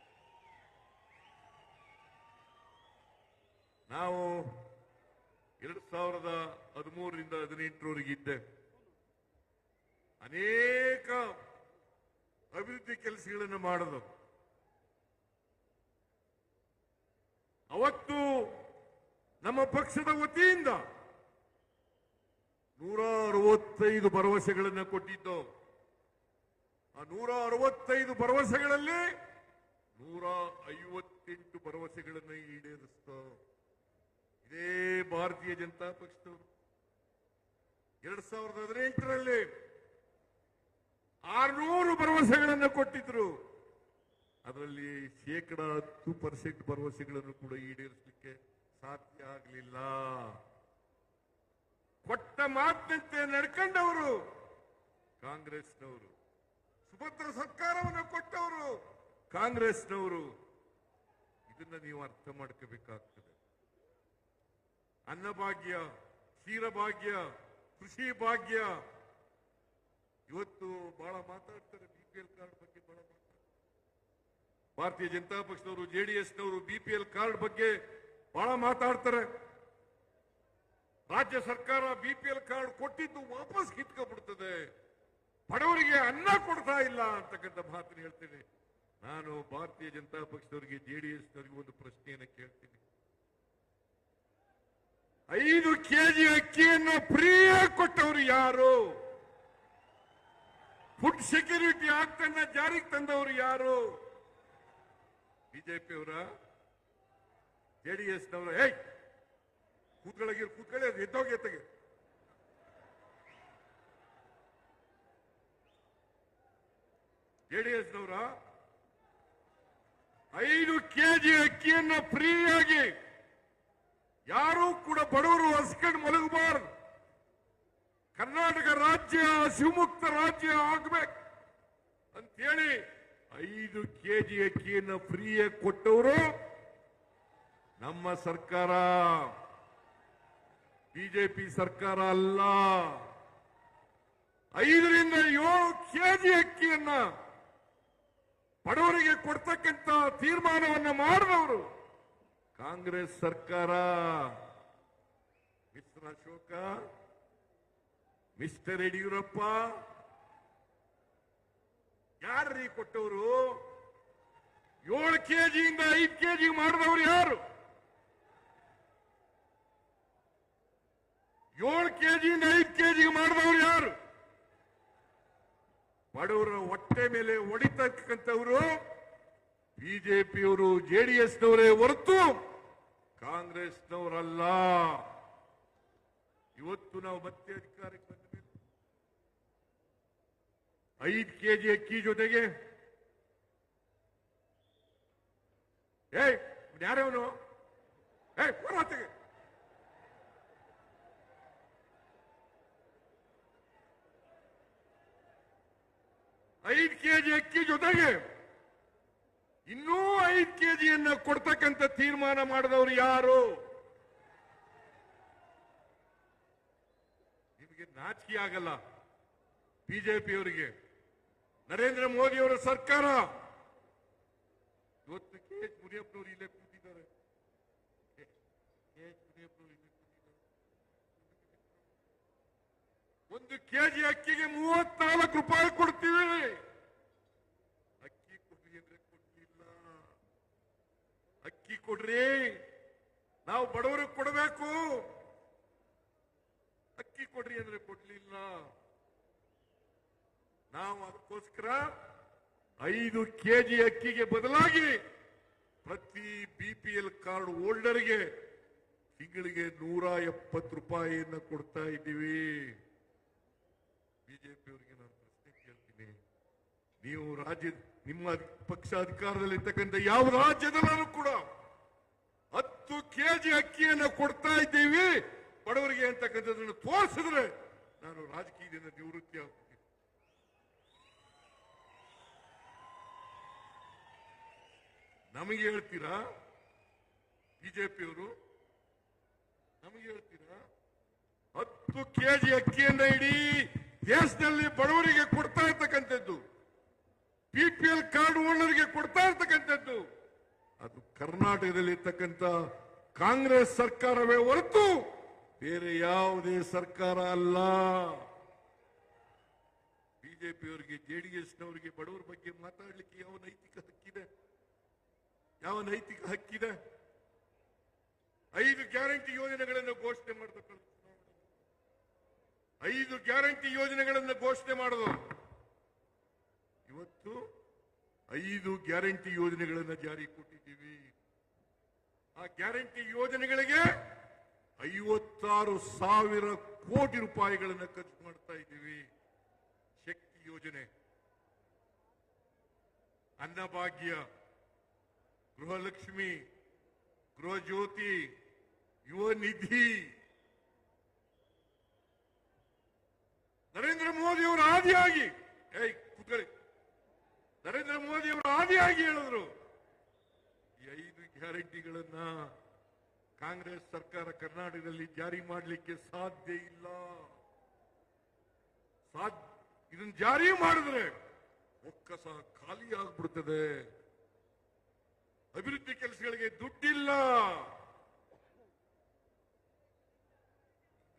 ನಾವು 2013ರಿಂದ 2018ರವರೆಗೆ ಇದ್ದೆ. ಅನೇಕ ಅಭಿವೃದ್ಧಿ ಕೆಲಸಗಳನ್ನು ಮಾಡೋದು. ಅವತ್ತು ನಮ್ಮ ಪಕ್ಷದ ವತಿಯಿಂದ 165 ಭರವಸೆಗಳನ್ನು ಕೊಟ್ಟಿದ್ದು. ಆ 165 ಭರವಸೆಗಳಲ್ಲಿ 158 ಭರವಸೆಗಳನ್ನು ಈಡೇರಿಸ್ತಾ ಇದೇ ಭಾರತೀಯ ಜನತಾ ಪಕ್ಷದವರು. 2018ರಲ್ಲಿ 600 ಭರವಸೆಗಳನ್ನು ಕೊಟ್ಟಿದ್ರು. ಅದರಲ್ಲಿ 10% ಭರವಸೆಗಳನ್ನು ಕೂಡ ಈಡೇರಿಸಲಿಕ್ಕೆ ಸಾಧ್ಯ ಆಗಲಿಲ್ಲ. ಕೊಟ್ಟ ಮಾತಿನಂತೆ ನಡ್ಕೊಂಡವರು ಕಾಂಗ್ರೆಸ್ನವರು, ಸುಭದ್ರ ಸರ್ಕಾರವನ್ನು ಕೊಟ್ಟವರು ಕಾಂಗ್ರೆಸ್ನವರು. ಇದನ್ನ ನೀವು ಅರ್ಥ ಮಾಡ್ಕೋಬೇಕಾಗ್ತದೆ. ಅನ್ನಭಾಗ್ಯ, ಕ್ಷೀರಭಾಗ್ಯ, ಕೃಷಿ ಭಾಗ್ಯ, ಇವತ್ತು ಬಹಳ ಮಾತಾಡ್ತಾರೆ. BPL ಕಾರ್ಡ್ ಬಗ್ಗೆ ಬಹಳ ಮಾತಾಡ್ತಾರೆ. ಭಾರತೀಯ ಜನತಾ ಪಕ್ಷದವರು, JDSನವರು BPL ಕಾರ್ಡ್ ಬಗ್ಗೆ ಬಹಳ ಮಾತಾಡ್ತಾರೆ. ರಾಜ್ಯ ಸರ್ಕಾರ BPL ಕಾರ್ಡ್ ಕೊಟ್ಟಿದ್ದು ವಾಪಸ್ ಕಿತ್ಕೊಂಡ್ಬಿಡ್ತದೆ, ಬಡವರಿಗೆ ಅನ್ನ ಕೊಡ್ತಾ ಇಲ್ಲ ಅಂತಕ್ಕಂಥ ಮಾತನ್ನು ಹೇಳ್ತೇನೆ. ನಾನು ಭಾರತೀಯ ಜನತಾ ಪಕ್ಷದವರಿಗೆ, JDSನವರಿಗೆ ಒಂದು ಪ್ರಶ್ನೆಯನ್ನು ಕೇಳ್ತೀನಿ. 5 kg ಅಕ್ಕಿಯನ್ನು ಫ್ರೀಯಾಗಿ ಕೊಟ್ಟವರು ಯಾರು? ಫುಡ್ ಸೆಕ್ಯೂರಿಟಿ ಆಕ್ಟ್ ಅನ್ನ ಜಾರಿಗೆ ತಂದವರು ಯಾರು? ಬಿಜೆಪಿಯವರ, JDSನವರ? ಕೂತ್ಕೊಳ್ಳಿ, ಅದು ಎದ್ದೋಗಿ. JDSನವರ 5 kg ಅಕ್ಕಿಯನ್ನು ಫ್ರೀಯಾಗಿ ಯಾರೂ ಕೂಡ ಬಡವರು ಹಸ್ಕೊಂಡು ಮಲಗಬಾರದು, ಕರ್ನಾಟಕ ರಾಜ್ಯ ಶಿವಮುಕ್ತ ರಾಜ್ಯ ಆಗ್ಬೇಕು ಅಂತೇಳಿ 5 kg ಅಕ್ಕಿಯನ್ನು ಫ್ರೀಯಾಗಿ ಕೊಟ್ಟವರು ನಮ್ಮ ಸರ್ಕಾರ, ಬಿಜೆಪಿ ಸರ್ಕಾರ ಅಲ್ಲ. 5 ರಿಂದ 7 kg ಅಕ್ಕಿಯನ್ನ ಬಡವರಿಗೆ ಕೊಡ್ತಕ್ಕಂಥ ತೀರ್ಮಾನವನ್ನು ಮಾಡಿದವರು ಕಾಂಗ್ರೆಸ್ ಸರ್ಕಾರ. ಮಿಸ್ಟರ್ ಅಶೋಕ, ಮಿಸ್ಟರ್ ಯಡಿಯೂರಪ್ಪ, ಯಾರ್ರೀ ಕೊಟ್ಟವರು? 7 kg ಇಂದ 5 kg ಮಾಡಿದವರು ಯಾರು? 7 ಕೆಜಿಯಿಂದ 5 ಕೆಜಿಗೆ ಮಾಡಿದವರು ಯಾರು? ಬಡವರ ಹೊಟ್ಟೆ ಮೇಲೆ ಹೊಡಿತಕ್ಕಂಥವರು ಬಿಜೆಪಿಯವರು, ಜೆಡಿಎಸ್ನವರೇ ಹೊರತು ಕಾಂಗ್ರೆಸ್ನವರಲ್ಲ. ಇವತ್ತು ನಾವು ಮತ್ತೆ ಅಧಿಕಾರಕ್ಕೆ ಬಂದ ಮೇಲೆ 5 ಕೆಜಿ ಅಕ್ಕಿ ಜೊತೆಗೆ ಯಾರವನು ಹೋರಾಟಗೆ 5 ಕೆಜಿ ಅಕ್ಕಿ ಜೊತೆಗೆ ಇನ್ನೂ 5 ಕೆಜಿಯನ್ನ ಕೊಡ್ತಕ್ಕಂಥ ತೀರ್ಮಾನ ಮಾಡಿದವರು ಯಾರು? ನಿಮಗೆ ನಾಚಿಕೆ ಆಗಲ್ಲ? ಬಿಜೆಪಿಯವರಿಗೆ, ನರೇಂದ್ರ ಮೋದಿ ಅವರ ಸರ್ಕಾರ ಇವತ್ತು ಕೆ ಎಚ್ ಮುನಿಯಪ್ಪನವರು ಇಲ್ಲೇ ಕೂತಿದ್ದಾರೆ. ಒಂದು ಕೆಜಿ ಅಕ್ಕಿಗೆ 34 ರೂಪಾಯಿ ಕೊಡ್ತೀವಿ. ಅಕ್ಕಿ ಕೊಡ್ರಿ ಅಂದ್ರೆ ಕೊಡ್ಲಿಲ್ಲ. ಅಕ್ಕಿ ಕೊಡ್ರಿ, ನಾವು ಬಡವರಿಗೆ ಕೊಡಬೇಕು. ಅಕ್ಕಿ ಕೊಡ್ರಿ ಅಂದ್ರೆ ಕೊಡ್ಲಿಲ್ಲ. ನಾವು ಅದಕ್ಕೋಸ್ಕರ 5 ಕೆಜಿ ಅಕ್ಕಿಗೆ ಬದಲಾಗಿ ಪ್ರತಿ ಬಿಪಿಎಲ್ ಕಾರ್ಡ್ ಹೋಲ್ಡರ್ಗೆ ತಿಂಗಳಿಗೆ 170 ರೂಪಾಯಿಯನ್ನು ಕೊಡ್ತಾ ಇದ್ದೀವಿ. ಬಿಜೆಪಿಯವರಿಗೆ ನಾನು ಪ್ರಶ್ನೆ ಕೇಳ್ತೀನಿ, ನೀವು ನಿಮ್ಮ ಪಕ್ಷ ಅಧಿಕಾರದಲ್ಲಿರ್ತಕ್ಕಂಥ ಯಾವ ರಾಜ್ಯದಲ್ಲೂ ಕೂಡ 10 ಕೆಜಿ ಅಕ್ಕಿಯನ್ನು ಕೊಡ್ತಾ ಇದ್ದೀವಿ ಬಡವರಿಗೆ ಅಂತಕ್ಕಂಥದ್ದನ್ನು ತೋರಿಸಿದ್ರೆ ನಾನು ರಾಜಕೀಯದಿಂದ ನಿವೃತ್ತಿ ಆಗ್ತೀನಿ. ನಮಗೆ ಹೇಳ್ತೀರಾ ಬಿಜೆಪಿಯವರು? ನಮಗೆ ಹೇಳ್ತೀರಾ? 10 ಕೆಜಿ ಅಕ್ಕಿಯನ್ನ ಇಡೀ ದೇಶದಲ್ಲಿ ಬಡವರಿಗೆ ಕೊಡ್ತಾ ಇರ್ತಕ್ಕಂಥದ್ದು, ಬಿಪಿಎಲ್ ಕಾರ್ಡ್ ಓನರ್ಗೆ ಕೊಡ್ತಾ ಇರ್ತಕ್ಕಂಥದ್ದು ಅದು ಕರ್ನಾಟಕದಲ್ಲಿ ಇರ್ತಕ್ಕಂಥ ಕಾಂಗ್ರೆಸ್ ಸರ್ಕಾರವೇ ಹೊರತು ಬೇರೆ ಯಾವುದೇ ಸರ್ಕಾರ ಅಲ್ಲ. ಬಿಜೆಪಿಯವರಿಗೆ, ಜೆಡಿಎಸ್ನವರಿಗೆ ಬಡವರ ಬಗ್ಗೆ ಮಾತಾಡಲಿಕ್ಕೆ ಯಾವ ನೈತಿಕ ಹಕ್ಕಿದೆ? ಯಾವ ನೈತಿಕ ಹಕ್ಕಿದೆ? 5 ಗ್ಯಾರಂಟಿ ಯೋಜನೆಗಳನ್ನು ಘೋಷಣೆ ಮಾಡತಕ್ಕಂಥ 5 ಗ್ಯಾರಂಟಿ ಯೋಜನೆಗಳನ್ನು ಘೋಷಣೆ ಮಾಡೋದು. ಇವತ್ತು 5 ಗ್ಯಾರಂಟಿ ಯೋಜನೆಗಳನ್ನು ಜಾರಿ ಕೊಟ್ಟಿದ್ದೀವಿ. ಆ ಗ್ಯಾರಂಟಿ ಯೋಜನೆಗಳಿಗೆ 56,000 ಕೋಟಿ ರೂಪಾಯಿಗಳನ್ನು ಖರ್ಚು ಮಾಡ್ತಾ ಇದ್ದೀವಿ. ಶಕ್ತಿ ಯೋಜನೆ, ಅನ್ನಭಾಗ್ಯ, ಗೃಹಲಕ್ಷ್ಮಿ, ಗೃಹ ಜ್ಯೋತಿ, ಯುವ ನಿಧಿ, ನರೇಂದ್ರ ಮೋದಿ ಅವರ ಆದಿಯಾಗಿ ಕೂತ್ಕೊಳ್ಳಿ, ನರೇಂದ್ರ ಮೋದಿ ಅವರು ಆದಿಯಾಗಿ ಹೇಳಿದ್ರು ಈ 5 ಗ್ಯಾರಂಟಿಗಳನ್ನ ಕಾಂಗ್ರೆಸ್ ಸರ್ಕಾರ ಕರ್ನಾಟಕದಲ್ಲಿ ಜಾರಿ ಮಾಡಲಿಕ್ಕೆ ಸಾಧ್ಯ ಇಲ್ಲ. ಇದನ್ನು ಜಾರಿ ಮಾಡಿದ್ರೆ ಒಕ್ಕಸ ಖಾಲಿ ಆಗ್ಬಿಡ್ತದೆ, ಅಭಿವೃದ್ಧಿ ಕೆಲಸಗಳಿಗೆ ದುಡ್ಡಿಲ್ಲ.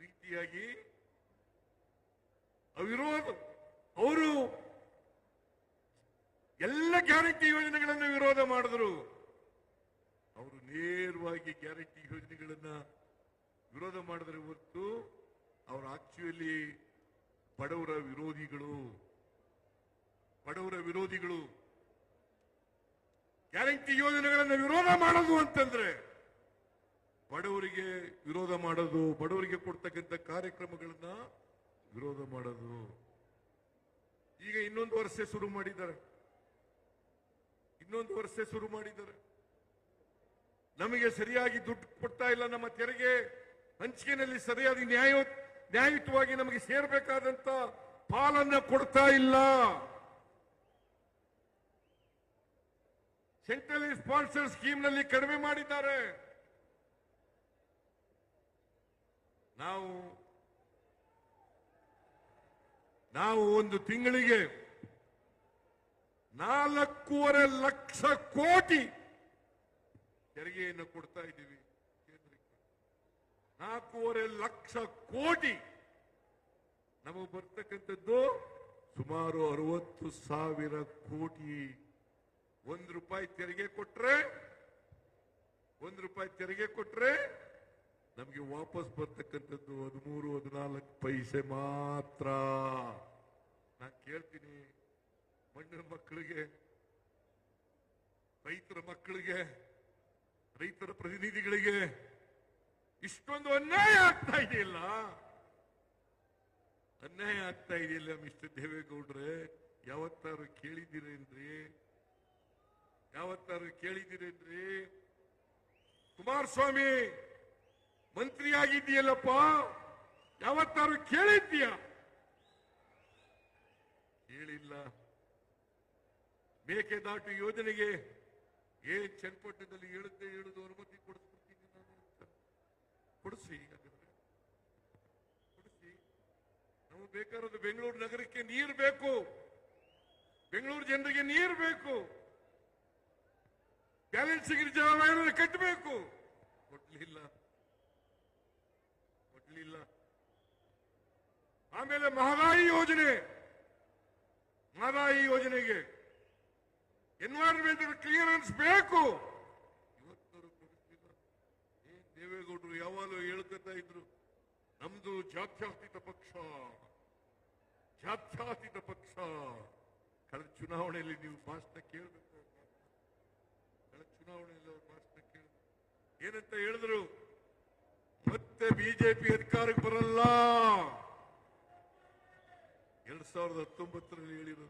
ರೀತಿಯಾಗಿ ಅವಿರೋಧ ಅವರು ಎಲ್ಲ ಗ್ಯಾರಂಟಿ ಯೋಜನೆಗಳನ್ನು ವಿರೋಧ ಮಾಡಿದ್ರು. ಅವರು ನೇರವಾಗಿ ಗ್ಯಾರಂಟಿ ಯೋಜನೆಗಳನ್ನ ವಿರೋಧ ಮಾಡಿದ್ರೆ ಹೊರತು ಅವರು ಆಕ್ಚುಲಿ ಬಡವರ ವಿರೋಧಿಗಳು. ಗ್ಯಾರಂಟಿ ಯೋಜನೆಗಳನ್ನು ವಿರೋಧ ಮಾಡೋದು ಅಂತಂದ್ರೆ ಬಡವರಿಗೆ ವಿರೋಧ ಮಾಡೋದು, ಬಡವರಿಗೆ ಕೊಡ್ತಕ್ಕಂಥ ಕಾರ್ಯಕ್ರಮಗಳನ್ನ ವಿರೋಧ ಮಾಡೋದು. ಈಗ ಇನ್ನೊಂದು ವರ್ಷ ಶುರು ಮಾಡಿದ್ದಾರೆ. ನಮಗೆ ಸರಿಯಾಗಿ ದುಡ್ಡು ಕೊಡ್ತಾ ಇಲ್ಲ, ನಮ್ಮ ತೆರಿಗೆ ಹಂಚಿಕೆಯಲ್ಲಿ ಸರಿಯಾಗಿ ನ್ಯಾಯಯುತವಾಗಿ ನಮಗೆ ಸೇರಬೇಕಾದಂತ ಪಾಲನ್ನ ಕೊಡ್ತಾ ಇಲ್ಲ. ಸೆಂಟ್ರಲಿ ಸ್ಪಾನ್ಸರ್ ಸ್ಕೀಮ್ ನಲ್ಲಿ ಕಡಿಮೆ ಮಾಡಿದ್ದಾರೆ. ನಾವು ಒಂದು ತಿಂಗಳಿಗೆ 4.5 ಲಕ್ಷ ಕೋಟಿ ತೆರಿಗೆಯನ್ನು ಕೊಡ್ತಾ ಇದ್ದೀವಿ ಕೇಂದ್ರಕ್ಕೆ. 4.5 ಲಕ್ಷ ಕೋಟಿ. ನಮಗೆ ಬರ್ತಕ್ಕಂಥದ್ದು ಸುಮಾರು 60,000 ಕೋಟಿ. 1 ರೂಪಾಯಿ ತೆರಿಗೆ ಕೊಟ್ರೆ ನಮಗೆ ವಾಪಸ್ ಬರ್ತಕ್ಕಂಥದ್ದು 13-14 ಪೈಸೆ ಮಾತ್ರ. ನಾನು ಕೇಳ್ತೀನಿ, ಮಣ್ಣಿನ ಮಕ್ಕಳಿಗೆ, ರೈತರ ಮಕ್ಕಳಿಗೆ, ರೈತರ ಪ್ರತಿನಿಧಿಗಳಿಗೆ ಇಷ್ಟೊಂದು ಅನ್ಯಾಯ ಆಗ್ತಾ ಇದೆಯಲ್ಲ, ಅನ್ಯಾಯ ಆಗ್ತಾ ಇದೆಯಲ್ಲ ಮಿಸ್ಟರ್ ದೇವೇಗೌಡ್ರೆ. ಯಾವತ್ತಾರು ಕೇಳಿದ್ದೀರೇನ್ರಿ? ಯಾವತ್ತಾರು ಕೇಳಿದ್ದೀರೇನ್ರಿ? ಕುಮಾರಸ್ವಾಮಿ ಮಂತ್ರಿಯಾಗಿದ್ದೀಯಲ್ಲಪ್ಪ, ಯಾವತ್ತಾರು ಕೇಳಿದ್ದೀಯ? ಕೇಳಿಲ್ಲ. ಮೇಕೆದಾಟು ಯೋಜನೆಗೆ ಏನ್ ಚನ್ನಪಟ್ಟಣದಲ್ಲಿ ಹೇಳುದು ಅನುಮತಿ ಕೊಡಿಸ್ಬಿಡ್ತೀನಿ ನಾನು ಅಂತ. ಕೊಡಿಸಿ, ಕೊಡಿಸಿ. ನಮಗೆ ಬೇಕಾದ ಬೆಂಗಳೂರು ನಗರಕ್ಕೆ ನೀರು ಬೇಕು, ಬೆಂಗಳೂರು ಜನರಿಗೆ ನೀರು ಬೇಕು, ಬ್ಯಾಲೆನ್ಸಿಂಗ್ ರಿಸರ್ವಾಯರ್ ಕಟ್ಟಬೇಕು. ಕೊಡ್ಲಿಲ್ಲ. ಆಮೇಲೆ ಮಹದಾಯಿ ಯೋಜನೆಗೆ ಎನ್ವೈರನ್ಮೆಂಟಲ್ ಕ್ಲಿಯರೆನ್ಸ್ ಬೇಕು, ಇವತ್ತವರು ಕೊಡಿಸ್ಲಿಲ್ಲ. ದೇವೇಗೌಡರು ಯಾವಾಗಲೂ ಹೇಳ್ತಾ ಇದ್ರು, ನಮ್ದು ಜಾತ್ಯತೀತ ಪಕ್ಷ. ಕಳೆದ ಚುನಾವಣೆಯಲ್ಲಿ ನೀವು ಭಾಷಣ ಕೇಳಬೇಕು. ಚುನಾವಣೆಯಲ್ಲಿ ಅವ್ರ ಭಾಷಣ ಕೇಳಿ ಏನಂತ ಹೇಳಿದ್ರು? ಮತ್ತೆ ಬಿಜೆಪಿ ಅಧಿಕಾರಕ್ಕೆ ಬರಲ್ಲ. 2019ರಲ್ಲಿ ಹೇಳಿದ್ರು,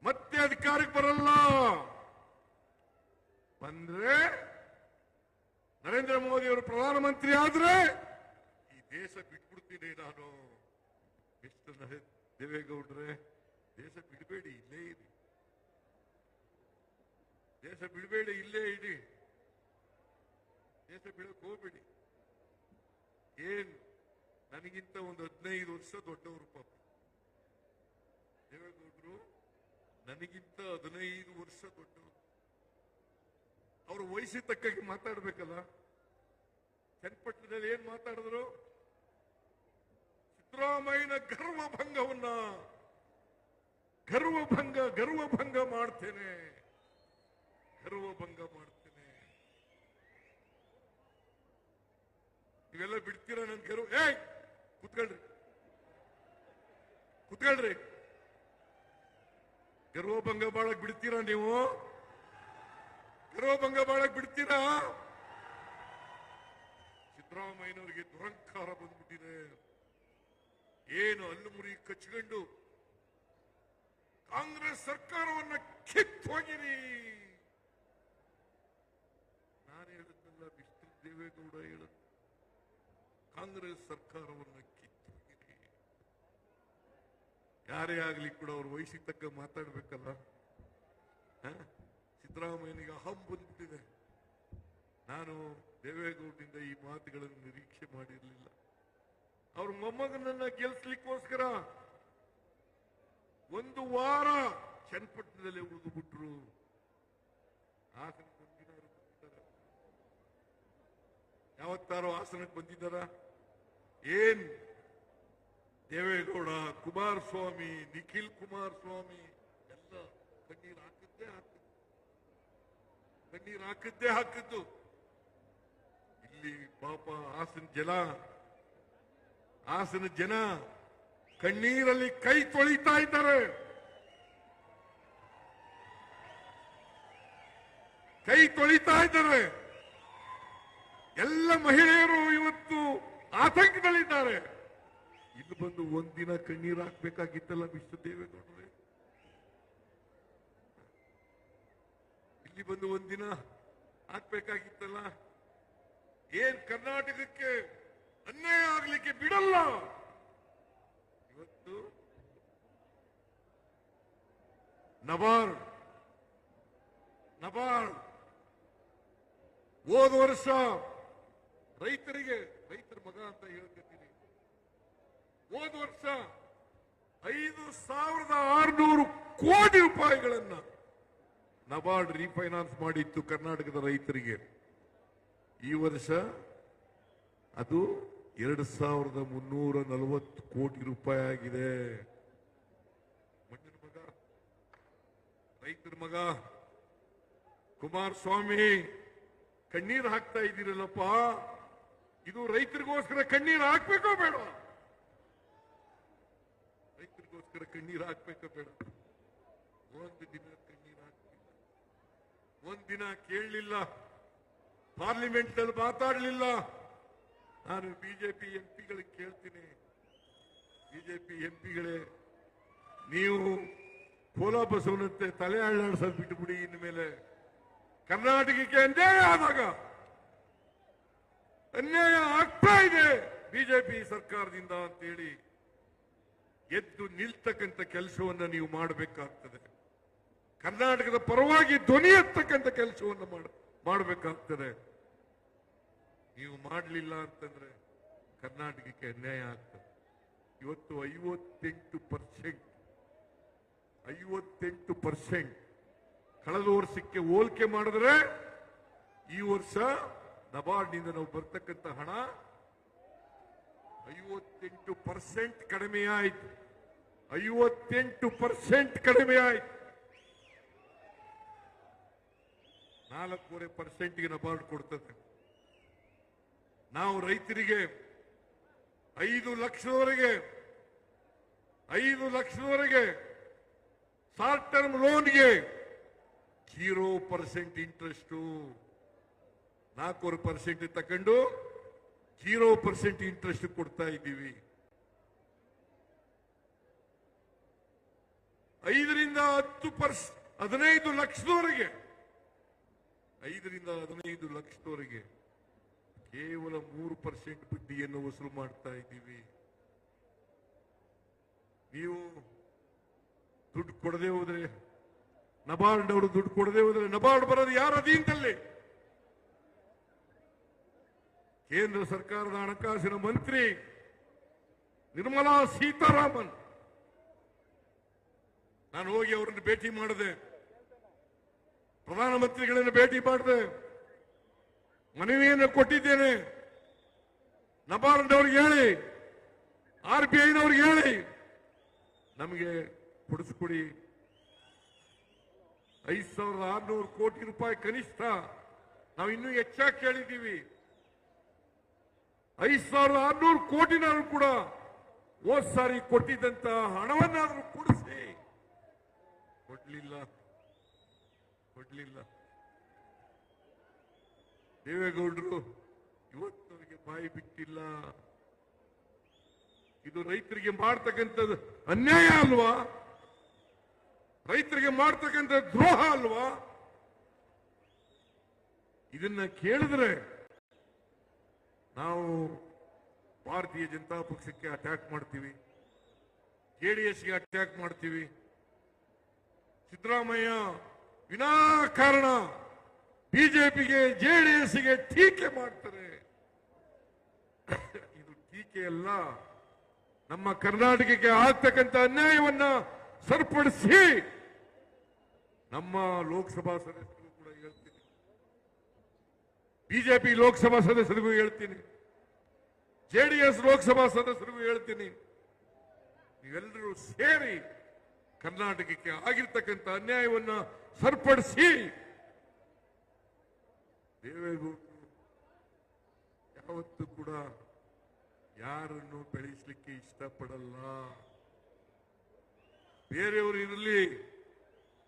ಮತ್ತೆ ಅಧಿಕಾರಕ್ಕೆ ಬರಲ್ಲ. ಬಂದ್ರೆ ನರೇಂದ್ರ ಮೋದಿ ಅವರು ಪ್ರಧಾನಮಂತ್ರಿ ಆದ್ರೆ ಈ ದೇಶ ಬಿಟ್ಬಿಡ್ತೀನಿ ನಾನು. ಮಿಸ್ಟರ್ ದೇವೇಗೌಡ್ರೆ, ದೇಶ ಬಿಡಬೇಡಿ, ಇಲ್ಲೇ ಇರಿ. ದೇಶ ಬಿಡಬೇಡಿ, ಇಲ್ಲೇ ಇಡಿ. ದೇಶ ಬಿಡಕ್ ಹೋಗ್ಬೇಡಿ. ಏನ್ ನನಗಿಂತ ಒಂದು 15 ವರ್ಷ ದೊಡ್ಡವರು ಪಾಪ ದೇವೇಗೌಡರು, ನನಗಿಂತ 15 ವರ್ಷ ದೊಡ್ಡವರು. ಅವ್ರ ವಯಸ್ಸಿಗೆ ತಕ್ಕಾಗಿ ಮಾತಾಡ್ಬೇಕಲ್ಲ. ಚನ್ನಪಟ್ಟಣದಲ್ಲಿ ಏನ್ ಮಾತಾಡಿದ್ರು? ಸಿದ್ದರಾಮಯ್ಯನ ಗರ್ವಭಂಗ ಮಾಡ್ತೇನೆ. ನೀವೆಲ್ಲ ಬಿಡ್ತೀರಾ ನನ್ ಗರ್ವ? ಕೂತ್ಕೊಳ್ರಿ. ಗರ್ವಭಂಗ ಬಾಳಕ್ ಬಿಡ್ತೀರಾ ನೀವು? ಗರ್ವಭಂಗ ಬಾಳಕ್ ಬಿಡ್ತೀರಾ? ಸಿದ್ದರಾಮಯ್ಯನವರಿಗೆ ದುರಂಕಾರ ಬಂದ್ಬಿಟ್ಟಿದೆ. ಏನು ಹಲ್ಲು ಮುರಿ ಕಚ್ಕೊಂಡು ಕಾಂಗ್ರೆಸ್ ಸರ್ಕಾರವನ್ನ ಕಿತ್ತು ಹೋಗಿರಿ. ನಾನು ಹೇಳಿದ್ನಲ್ಲ, ಮಿಸ್ಟರ್ ದೇವೇಗೌಡ ಹೇಳ, ಕಾಂಗ್ರೆಸ್ ಸರ್ಕಾರವನ್ನ ಕಿತ್ತು ಹೋಗಿರಿ. ಯಾರೇ ಆಗ್ಲಿ ಕೂಡ ಅವ್ರ ವಯಸ್ಸಿಗೆ ತಕ್ಕ ಮಾತಾಡ್ಬೇಕಲ್ಲ. ಸಿದ್ದರಾಮಯ್ಯನಿಗೆ ಅಹಂ ಬಂದ್ಬಿಟ್ಟಿದೆ. ನಾನು ದೇವೇಗೌಡರಿಂದ ಈ ಮಾತುಗಳನ್ನು ನಿರೀಕ್ಷೆ ಮಾಡಿರಲಿಲ್ಲ. ಅವ್ರ ಮೊಮ್ಮಗನನ್ನ ಗೆಲ್ಸ್ಲಿಕ್ಕೋಸ್ಕರ 1 ವಾರ ಚನ್ನಪಟ್ಟಣದಲ್ಲಿ ಉಳಿದು ಬಿಟ್ರು. ಹಾಸನಕ್ಕೆ ಬಂದಿದ್ದಾರೆ? ಯಾವತ್ತಾರೋ ಹಾಸನಕ್ಕೆ ಬಂದಿದ್ದಾರ? ಏನ್ ದೇವೇಗೌಡ, ಕುಮಾರಸ್ವಾಮಿ, ನಿಖಿಲ್ ಕುಮಾರಸ್ವಾಮಿ ಎಲ್ಲ ಕಣ್ಣೀರು ಹಾಕಿದ್ದೇ. ಇಲ್ಲಿ ಪಾಪ ಹಾಸನ ಜನ ಕಣ್ಣೀರಲ್ಲಿ ಕೈ ತೊಳಿತಾ ಇದ್ದಾರೆ. ಎಲ್ಲ ಮಹಿಳೆಯರು ಇವತ್ತು ಆತಂಕದಲ್ಲಿದ್ದಾರೆ. ಇಲ್ಲಿ ಬಂದು ಒಂದಿನ ಕಣ್ಣೀರು ಹಾಕ್ಬೇಕಾಗಿತ್ತಲ್ಲ ಮಿಸ್ಟರ್ ದೇವೇಗೌಡರೇ? ಇಲ್ಲಿ ಬಂದು ಒಂದಿನ ಹಾಕ್ಬೇಕಾಗಿತ್ತಲ್ಲ? ಏನ್ ಕರ್ನಾಟಕಕ್ಕೆ ಅನ್ಯಾಯ ಆಗ್ಲಿಕ್ಕೆ ಬಿಡಲ್ಲ. ಇವತ್ತು ನಬಾರ್ಡ್ ಹೋದ ವರ್ಷ ರೈತರ ಮಗ ಅಂತ ಹೇಳ್ತೀನಿ, ಹೋದ ವರ್ಷ 5,600 ಕೋಟಿ ರೂಪಾಯಿಗಳನ್ನ ನಬಾರ್ಡ್ ರೀಫೈನಾನ್ಸ್ ಮಾಡಿತ್ತು ಕರ್ನಾಟಕದ ರೈತರಿಗೆ. ಈ ವರ್ಷ ಅದು 2,340 ಕೋಟಿ ರೂಪಾಯಿ ಆಗಿದೆ. ಮಣ್ಣಿನ ಮಗ, ರೈತರ ಮಗ ಕುಮಾರಸ್ವಾಮಿ ಕಣ್ಣೀರು ಹಾಕ್ತಾ ಇದ್ದೀರಲ್ಲಪ್ಪ, ಇದು ರೈತರಿಗೋಸ್ಕರ ಕಣ್ಣೀರು ಹಾಕ್ಬೇಕೋ ಬೇಡ? ರೈತರಿಗೋಸ್ಕರ ಕಣ್ಣೀರು ಹಾಕ್ಬೇಕೋ ಬೇಡ? ಒಂದು ದಿನ ಕಣ್ಣೀರು ಹಾಕ್ಲಿಲ್ಲ, ಒಂದಿನ ಕೇಳಲಿಲ್ಲ, ಪಾರ್ಲಿಮೆಂಟ್ ನಲ್ಲಿ ಮಾತಾಡಲಿಲ್ಲ. ನಾನು ಬಿಜೆಪಿ ಎಂಪಿಗಳಿಗೆ ಕೇಳ್ತೀನಿ, ಬಿಜೆಪಿ ಎಂಪಿಗಳೇ, ನೀವು ಕೋಲ ಬಸವನಂತೆ ತಲೆ ಅಳ್ಳಾಡ್ಸೋದು ಬಿಟ್ಟುಬಿಡಿ. ಇನ್ಮೇಲೆ ಕರ್ನಾಟಕಕ್ಕೆ ಅನ್ಯಾಯ ಆದಾಗ, ಅನ್ಯಾಯ ಆಗ್ತಾ ಇದೆ ಬಿಜೆಪಿ ಸರ್ಕಾರದಿಂದ ಅಂತೇಳಿ ಎದ್ದು ನಿಲ್ತಕ್ಕಂಥ ಕೆಲಸವನ್ನ ನೀವು ಮಾಡಬೇಕಾಗ್ತದೆ. ಕರ್ನಾಟಕದ ಪರವಾಗಿ ಧ್ವನಿ ಎತ್ತಕ್ಕಂಥ ಕೆಲಸವನ್ನು ಮಾಡಬೇಕಾಗ್ತದೆ. ನೀವು ಮಾಡಲಿಲ್ಲ ಅಂತಂದ್ರೆ ಕರ್ನಾಟಕಕ್ಕೆ ಅನ್ಯಾಯ ಆಗ್ತದೆ. ಇವತ್ತು 58% ಕಳೆದ ವರ್ಷಕ್ಕೆ ಹೋಲಿಕೆ ಮಾಡಿದ್ರೆ ಈ ವರ್ಷ ನಬಾರ್ಡ್ನಿಂದ ನಾವು ಬರ್ತಕ್ಕಂಥ ಹಣ 58% ಕಡಿಮೆ ಆಯ್ತು. 58% ಕಡಿಮೆ ಆಯ್ತು. 4.5% ನಬಾರ್ಡ್ ಕೊಡ್ತದೆ. ನಾವು ರೈತರಿಗೆ 5 ಲಕ್ಷದವರೆಗೆ ಶಾರ್ಟ್ ಟರ್ಮ್ ಲೋನ್ಗೆ 0% ಇಂಟ್ರೆಸ್ಟ್, 4% ತಕೊಂಡು 0% ಇಂಟ್ರೆಸ್ಟ್ ಕೊಡ್ತಾ ಇದ್ದೀವಿ. 5 ರಿಂದ 15 ಲಕ್ಷದವರೆಗೆ, 5 ರಿಂದ 15 ಲಕ್ಷದವರೆಗೆ ಕೇವಲ 3% ಬಡ್ಡಿಯನ್ನು ವಸೂಲು ಮಾಡ್ತಾ ಇದ್ದೀವಿ. ನೀವು ದುಡ್ಡು ಕೊಡದೆ ಹೋದ್ರೆ, ನಬಾರ್ಡ್ ಅವರು ದುಡ್ಡು ಕೊಡದೆ ಹೋದ್ರೆ, ನಬಾರ್ಡ್ ಬರೋದು ಯಾರ ಅಧೀನದಲ್ಲಿ? ಕೇಂದ್ರ ಸರ್ಕಾರದ ಹಣಕಾಸಿನ ಮಂತ್ರಿ ನಿರ್ಮಲಾ ಸೀತಾರಾಮನ್. ನಾನು ಹೋಗಿ ಅವರನ್ನು ಭೇಟಿ ಮಾಡಿದೆ, ಪ್ರಧಾನಮಂತ್ರಿಗಳನ್ನು ಭೇಟಿ ಮಾಡಿದೆ, ಮನವಿಯನ್ನು ಕೊಟ್ಟಿದ್ದೇನೆ. ನಬಾರ್ಡ್ ಅವ್ರಿಗೆ ಹೇಳಿ, RBIನವ್ರಿಗೆ ಹೇಳಿ, ನಮಗೆ ಕೊಡಿಸ್ಕೊಡಿ. 5,600 ಕೋಟಿ ರೂಪಾಯಿ ಕನಿಷ್ಠ, ನಾವು ಇನ್ನೂ ಹೆಚ್ಚಾಗಿ ಕೇಳಿದ್ದೀವಿ. 5,600 ಕೋಟಿನಾದ್ರೂ ಕೂಡ ಹೋದ್ ಸಾರಿ ಕೊಟ್ಟಿದ್ದಂತ ಹಣವನ್ನಾದ್ರೂ ಕೊಡಿಸಿ. ಕೊಡ್ಲಿಲ್ಲ. ದೇವೇಗೌಡರು ಇವತ್ತವರಿಗೆ ಬಾಯಿ ಬಿಟ್ಟಿಲ್ಲ. ಇದು ರೈತರಿಗೆ ಮಾಡ್ತಕ್ಕಂಥದ್ದು ಅನ್ಯಾಯ ಅಲ್ವಾ? ರೈತರಿಗೆ ಮಾಡ್ತಕ್ಕಂಥ ದ್ರೋಹ ಅಲ್ವಾ? ಇದನ್ನ ಕೇಳಿದ್ರೆ ನಾವು ಭಾರತೀಯ ಜನತಾ ಪಕ್ಷಕ್ಕೆ ಅಟ್ಯಾಕ್ ಮಾಡ್ತೀವಿ, JDSಗೆ ಅಟ್ಯಾಕ್ ಮಾಡ್ತೀವಿ. ಸಿದ್ದರಾಮಯ್ಯ ವಿನಾಕಾರಣ ಬಿಜೆಪಿಗೆ JDSಗೆ ಟೀಕೆ ಮಾಡ್ತಾರೆ. ಇದು ಟೀಕೆ ಅಲ್ಲ, ನಮ್ಮ ಕರ್ನಾಟಕಕ್ಕೆ ಆಗ್ತಕ್ಕಂಥ ಅನ್ಯಾಯವನ್ನ ಸರಿಪಡಿಸಿ ನಮ್ಮ ಲೋಕಸಭಾ ಸದಸ್ಯರಿಗೂ ಕೂಡ ಹೇಳ್ತೀನಿ, ಬಿಜೆಪಿ ಲೋಕಸಭಾ ಸದಸ್ಯರಿಗೂ ಹೇಳ್ತೀನಿ, JDS ಲೋಕಸಭಾ ಸದಸ್ಯರಿಗೂ ಹೇಳ್ತೀನಿ, ನೀವೆಲ್ಲರೂ ಸೇರಿ ಕರ್ನಾಟಕಕ್ಕೆ ಆಗಿರ್ತಕ್ಕಂಥ ಅನ್ಯಾಯವನ್ನ ಸರಿಪಡಿಸಿ. ದೇವೇಗೌಡರು ಯಾವತ್ತೂ ಕೂಡ ಯಾರನ್ನು ಬೆಳೆಸಲಿಕ್ಕೆ ಇಷ್ಟಪಡಲ್ಲ. ಬೇರೆಯವರು ಇರಲಿ,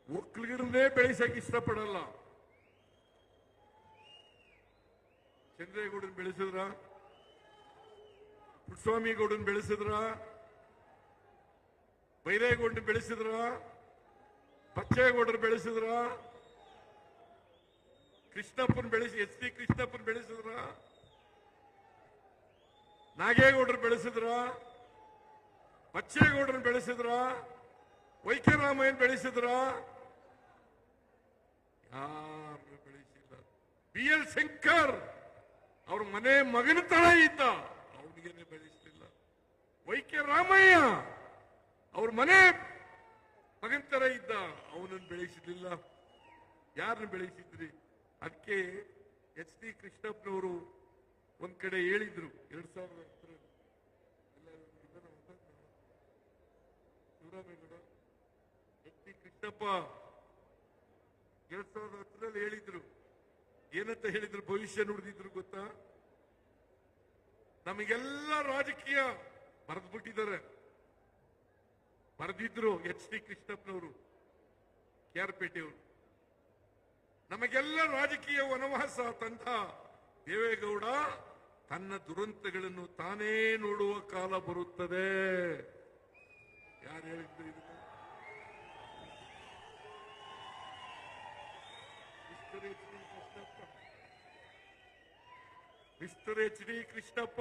ಒಕ್ಕಲಿಗರನ್ನೇ ಬೆಳೆಸಕ್ಕೆ ಇಷ್ಟಪಡಲ್ಲ. ಚಂದ್ರೇಗೌಡನ್ ಬೆಳೆಸಿದ್ರ, ಪುಟ್ಟಸ್ವಾಮಿ ಗೌಡನ್ ಬೆಳೆಸಿದ್ರ, ಬೈರೇಗೌಡನ್ ಬೆಳೆಸಿದ್ರ, ಬಚ್ಚೇಗೌಡರು ಬೆಳೆಸಿದ್ರ, ಕೃಷ್ಣಪ್ಪನ್ ಎಸ್ ಟಿ ಕೃಷ್ಣಪ್ಪನ್ ಬೆಳೆಸಿದ್ರ, ನಾಗೇಗೌಡರು ಬೆಳೆಸಿದ್ರ, ಬಚ್ಚೇಗೌಡರನ್ನು ಬೆಳೆಸಿದ್ರ, YK ರಾಮಯ್ಯನ್ ಬೆಳೆಸಿದ್ರ? ಯಾರು ಬೆಳೆಸಿಲ್ಲ. BL ಶಂಕರ್ ಅವ್ರ ಮನೆ ಮಗನ ತರ ಇದ್ದ, ಅವನಿಗೇನೆ ಬೆಳೆಸಲಿಲ್ಲ. YK ರಾಮಯ್ಯ ಅವ್ರ ಮನೆ ಮಗನ ತರ ಇದ್ದ, ಅವನನ್ನು ಬೆಳೆಸಲಿಲ್ಲ. ಯಾರನ್ನು ಬೆಳೆಸಿದ್ರಿ? ಅದಕ್ಕೆ ಎಚ್ ಡಿ ಕೃಷ್ಣಪ್ಪನವರು ಒಂದ್ ಕಡೆ ಹೇಳಿದ್ರು, 2010 ಶಿವರಾಮೇಗೌಡ ಎಚ್ ಡಿ ಕೃಷ್ಣಪ್ಪ 2010 ಹೇಳಿದ್ರು, ಏನಂತ ಹೇಳಿದ್ರು, ಭವಿಷ್ಯ ನುಡಿದಿದ್ರು ಗೊತ್ತಾ? ನಮಗೆಲ್ಲ ರಾಜಕೀಯ ಬರೆದ್ಬಿಟ್ಟಿದ್ದಾರೆ. ಬರೆದಿದ್ರು ಎಚ್ ಡಿ ಕೃಷ್ಣಪ್ಪನವರು, ಕೆಆರ್ಪೇಟೆಯವರು. ನಮಗೆಲ್ಲ ರಾಜಕೀಯ ವನವಾಸ ತಂದ ದೇವೇಗೌಡ ತನ್ನ ದುರಂತಗಳನ್ನು ತಾನೇ ನೋಡುವ ಕಾಲ ಬರುತ್ತದೆ. ಯಾರು ಹೇಳಿದ್ರು ಇದನ್ನು? ಮಿಸ್ಟರ್ ಎಚ್ ಡಿ ಕೃಷ್ಣಪ್ಪ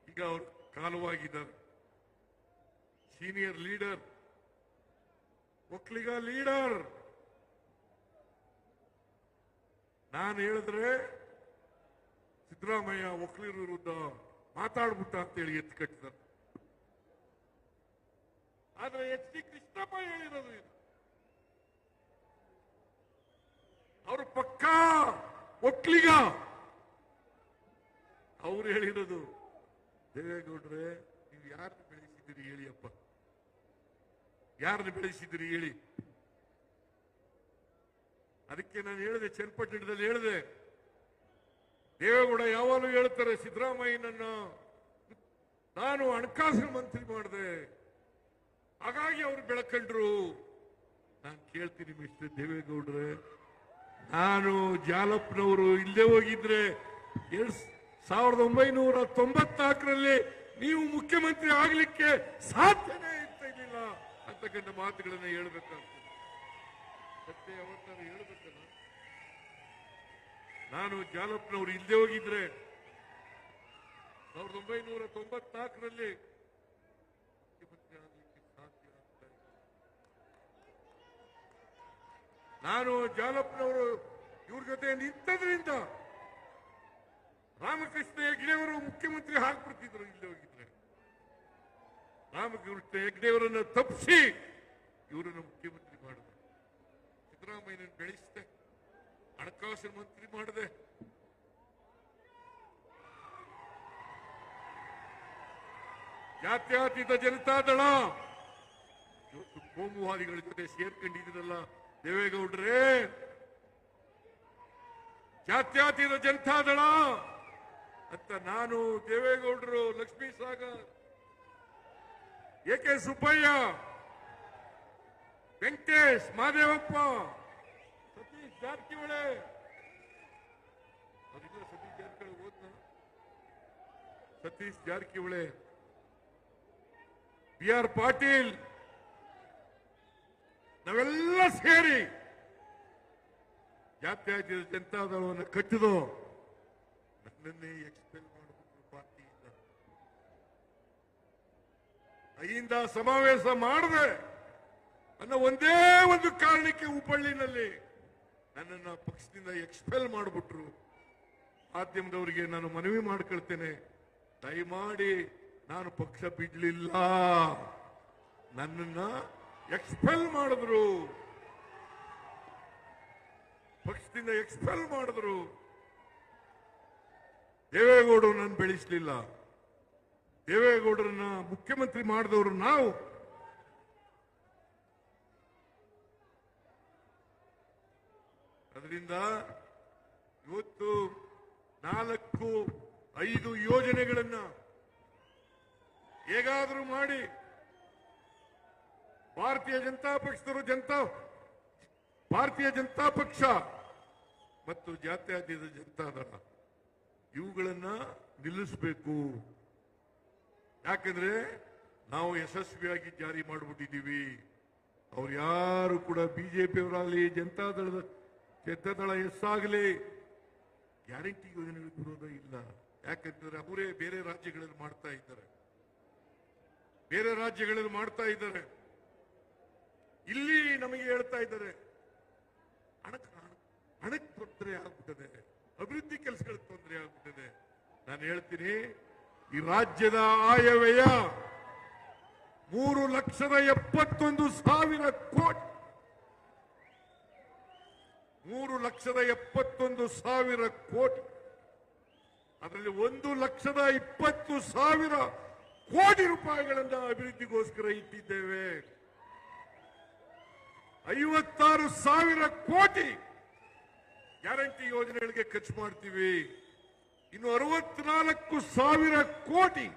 ಈಗ ಅವರು ಕಾಲವಾಗಿದ್ದಾರೆ. Senior leader, Vokkaliga leader. ನಾನು ಹೇಳಿದ್ರೆ ಸಿದ್ದರಾಮಯ್ಯ ಒಕ್ಕಲಿಗರ ವಿರುದ್ಧ ಮಾತಾಡ್ಬಿಟ್ಟ ಅಂತೇಳಿ ಎತ್ತು ಕಟ್ಟಿದ್ದಾರೆ. ಆದ್ರೆ ಎಚ್ ಡಿ ಕೃಷ್ಣಪ್ಪ ಹೇಳಿರೋದು ಇದು. ಅವರು ಪಕ್ಕಾ ಒಕ್ಕಲಿಗ. ಅವ್ರು ಹೇಳಿರೋದು, ದೇವೇಗೌಡ್ರೆ ನೀವು ಯಾರನ್ನು ಬೆಳೆಸಿದ್ದೀರಿ ಹೇಳಿಯಪ್ಪ, ಯಾರನ್ನು ಬೆಳೆಸಿದ್ದೀರಿ ಹೇಳಿ. ಅದಕ್ಕೆ ನಾನು ಹೇಳಿದೆ, ಚನ್ನಪಟ್ಟಣದಲ್ಲಿ ಹೇಳಿದೆ, ದೇವೇಗೌಡ ಯಾವಾಗಲೂ ಹೇಳ್ತಾರೆ ಸಿದ್ದರಾಮಯ್ಯನನ್ನ ನಾನು ಹಣಕಾಸಿನ ಮಂತ್ರಿ ಮಾಡಿದೆ, ಹಾಗಾಗಿ ಅವರು ಬೆಳಕಂಡ್ರು. ನಾನು ಕೇಳ್ತೀನಿ ಮಿಸ್ಟರ್ ದೇವೇಗೌಡ್ರೆ, ನಾನು ಜಾಲಪ್ಪನವರು ಇಲ್ಲೇ ಹೋಗಿದ್ರೆ 1994ರಲ್ಲಿ ನೀವು ಮುಖ್ಯಮಂತ್ರಿ ಆಗ್ಲಿಕ್ಕೆ ಸಾಧ್ಯನೇ ಇರ್ತಿರ್ಲಿಲ್ಲ ಅಂತಕ್ಕಂಥ ಮಾತುಗಳನ್ನು ಹೇಳ್ಬೇಕಾಗ್ತದೆ. ಸತ್ಯ ಯಾವತ್ತಾರು ಹೇಳ್ಬೇಕಲ್ಲ. ನಾನು ಜಾಲಪ್ಪನವರು ಇಲ್ಲದೆ ಹೋಗಿದ್ರೆ 1994ರಲ್ಲಿ ಮುಖ್ಯಮಂತ್ರಿ ಆಗ್ಲಿಕ್ಕೆ ಸಾಧ್ಯ ಆಗ್ತಾ ಇಲ್ಲ. ನಾನು ಜಾಲಪ್ಪನವರು ಇವ್ರ ಜೊತೆ ನಿಂತದ್ರಿಂದ ರಾಮಕೃಷ್ಣ ಹೆಗ್ಡೆಯವರು ಮುಖ್ಯಮಂತ್ರಿ ಆಗ್ಬಿಡ್ತಿದ್ರು ಇಲ್ಲದೆ ಹೋಗಿದ್ರೆ. ರಾಮಕೃಷ್ಣ ಹೆಗ್ಡೆಯವರನ್ನು ತಪ್ಪಿಸಿ ಇವರನ್ನು ಮುಖ್ಯಮಂತ್ರಿ ಮಾಡಿದ್ರು. ಸಿದ್ದರಾಮಯ್ಯನ ಬೆಳೆಸಿದೆ, ಹಣಕಾಸಿನ ಮಂತ್ರಿ ಮಾಡಿದೆ. ಜಾತ್ಯತೀತ ಜನತಾದಳ ಇವತ್ತು ಕೋಮುವಾದಿಗಳ ಜೊತೆ ಸೇರ್ಕೊಂಡಿದ್ರಲ್ಲ ದೇವೇಗೌಡ್ರೆ. ಜಾತ್ಯತೀತ ಜನತಾದಳ ಅಂತ ನಾನು, ದೇವೇಗೌಡರು, ಲಕ್ಷ್ಮೀ ಸಾಗರ್, ಎಕೆ ಸುಬ್ಬಯ್ಯ, ವೆಂಕಟೇಶ್, ಮಹದೇವಪ್ಪ, ಸತೀಶ್ ಜಾರಕಿಹೊಳಿ, ಸತೀಶ್ ಜಾರಕಿಹೊಳಿ ಓದ್ನ, ಸತೀಶ್ ಜಾರಕಿಹೊಳಿ, ಬಿ ಆರ್ ಪಾಟೀಲ್, ನಾವೆಲ್ಲ ಸೇರಿ ಜಾತ್ಯತೀತ ಜನತಾದಳವನ್ನು ಕಟ್ಟಿದು ನನ್ನನ್ನೇ ಎಕ್ಸ್ಪೆಲ್ ಮಾಡಿಬಿಟ್ರು ಪಾರ್ಟಿಯಿಂದ. ಅಹಿಂದ ಸಮಾವೇಶ ಮಾಡದೆ ಅನ್ನೋ ಒಂದೇ ಒಂದು ಕಾರಣಕ್ಕೆ ಹುಬ್ಬಳ್ಳಿನಲ್ಲಿ ನನ್ನನ್ನು ಪಕ್ಷದಿಂದ ಎಕ್ಸ್ಪೆಲ್ ಮಾಡಿಬಿಟ್ರು. ಮಾಧ್ಯಮದವರಿಗೆ ನಾನು ಮನವಿ ಮಾಡ್ಕೊಳ್ತೇನೆ, ದಯಮಾಡಿ ನಾನು ಪಕ್ಷ ಬಿಡ್ಲಿಲ್ಲ, ನನ್ನನ್ನ ಎಕ್ಸ್ಪೆಲ್ ಮಾಡಿದ್ರು, ಪಕ್ಷದಿಂದ ಎಕ್ಸ್ಪೆಲ್ ಮಾಡಿದ್ರು. ದೇವೇಗೌಡರು ನಾನು ಬೆಳೆಸಲಿಲ್ಲ. ದೇವೇಗೌಡರನ್ನ ಮುಖ್ಯಮಂತ್ರಿ ಮಾಡಿದವರು ನಾವು. ಅದರಿಂದ ಇವತ್ತು 4-5 ಯೋಜನೆಗಳನ್ನ ಹೇಗಾದರೂ ಮಾಡಿ ಭಾರತೀಯ ಜನತಾ ಪಕ್ಷ ಮತ್ತು ಜಾತ್ಯತೀತ ಜನತಾದಳ ಇವುಗಳನ್ನ ನಿಲ್ಲಿಸಬೇಕು. ಯಾಕಂದ್ರೆ ನಾವು ಯಶಸ್ವಿಯಾಗಿ ಜಾರಿ ಮಾಡಿಬಿಟ್ಟಿದ್ದೀವಿ. ಅವ್ರು ಯಾರು ಕೂಡ ಬಿಜೆಪಿಯವರಾಗಲಿ ಜನತಾದಳ ಎಸ್ಸಾಗಲಿ ಗ್ಯಾರಂಟಿ ಯೋಜನೆಗಳು ವಿರೋಧ ಇಲ್ಲ. ಯಾಕಂದ್ರೆ ಅವರೇ ಬೇರೆ ರಾಜ್ಯಗಳಲ್ಲಿ ಮಾಡ್ತಾ ಇದ್ದಾರೆ, ಇಲ್ಲಿ ನಮಗೆ ಹೇಳ್ತಾ ಇದ್ದಾರೆ ಹಣಕ್ಕೆ ತೊಂದರೆ ಆಗ್ಬಿಟ್ಟದೆ, ಅಭಿವೃದ್ಧಿ ಕೆಲಸಗಳಿಗೆ ತೊಂದರೆ ಆಗ್ಬಿಟ್ಟಿದೆ. ನಾನು ಹೇಳ್ತೀನಿ, ಈ ರಾಜ್ಯದ ಆಯವ್ಯಯ 3,71,000 ಕೋಟಿ, 3,71,000 ಕೋಟಿ. ಅದರಲ್ಲಿ 1,20,000 ಕೋಟಿ ರೂಪಾಯಿಗಳನ್ನ ಅಭಿವೃದ್ಧಿಗೋಸ್ಕರ ಇಟ್ಟಿದ್ದೇವೆ. 56,000 ಕೋಟಿ ಗ್ಯಾರಂಟಿ ಯೋಜನೆಗಳಿಗೆ ಖರ್ಚು ಮಾಡ್ತೀವಿ. ಇನ್ನು 64,000 ಕೋಟಿ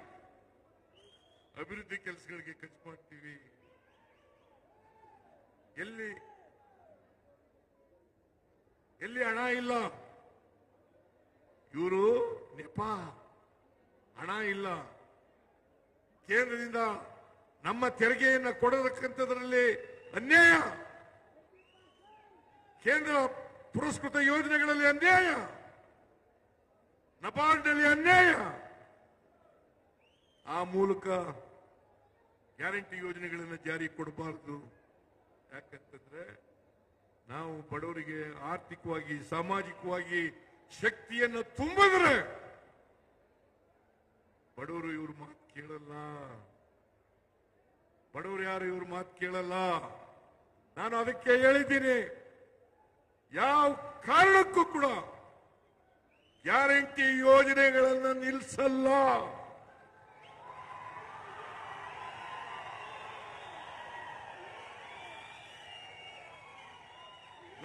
ಅಭಿವೃದ್ಧಿ ಕೆಲಸಗಳಿಗೆ ಖರ್ಚು ಮಾಡ್ತೀವಿ. ಎಲ್ಲಿ ಹಣ ಇಲ್ಲ? ಇವರು ನೆಪ, ಹಣ ಇಲ್ಲ. ಕೇಂದ್ರದಿಂದ ನಮ್ಮ ತೆರಿಗೆಯನ್ನು ಕೊಡತಕ್ಕಂಥದ್ರಲ್ಲಿ ಅನ್ಯಾಯ, ಕೇಂದ್ರ ಪುರಸ್ಕೃತ ಯೋಜನೆಗಳಲ್ಲಿ ಅನ್ಯಾಯ, ನಬಾರ್ಡ್ನಲ್ಲಿ ಅನ್ಯಾಯ. ಆ ಮೂಲಕ ಗ್ಯಾರಂಟಿ ಯೋಜನೆಗಳನ್ನು ಜಾರಿ ಕೊಡಬಾರದು. ಯಾಕಂತಂದ್ರೆ ನಾವು ಬಡವರಿಗೆ ಆರ್ಥಿಕವಾಗಿ ಸಾಮಾಜಿಕವಾಗಿ ಶಕ್ತಿಯನ್ನು ತುಂಬಿದ್ರೆ ಬಡವರು ಇವ್ರ ಮಾತು ಕೇಳಲ್ಲ. ಬಡವರು ಯಾರು ಇವ್ರ ಮಾತು ಕೇಳಲ್ಲ. ನಾನು ಅದಕ್ಕೆ ಹೇಳಿದ್ದೀನಿ, ಯಾವ ಕಾರಣಕ್ಕೂ ಕೂಡ ಗ್ಯಾರಂಟಿ ಯೋಜನೆಗಳನ್ನು ನಿಲ್ಲಿಸಲ್ಲ.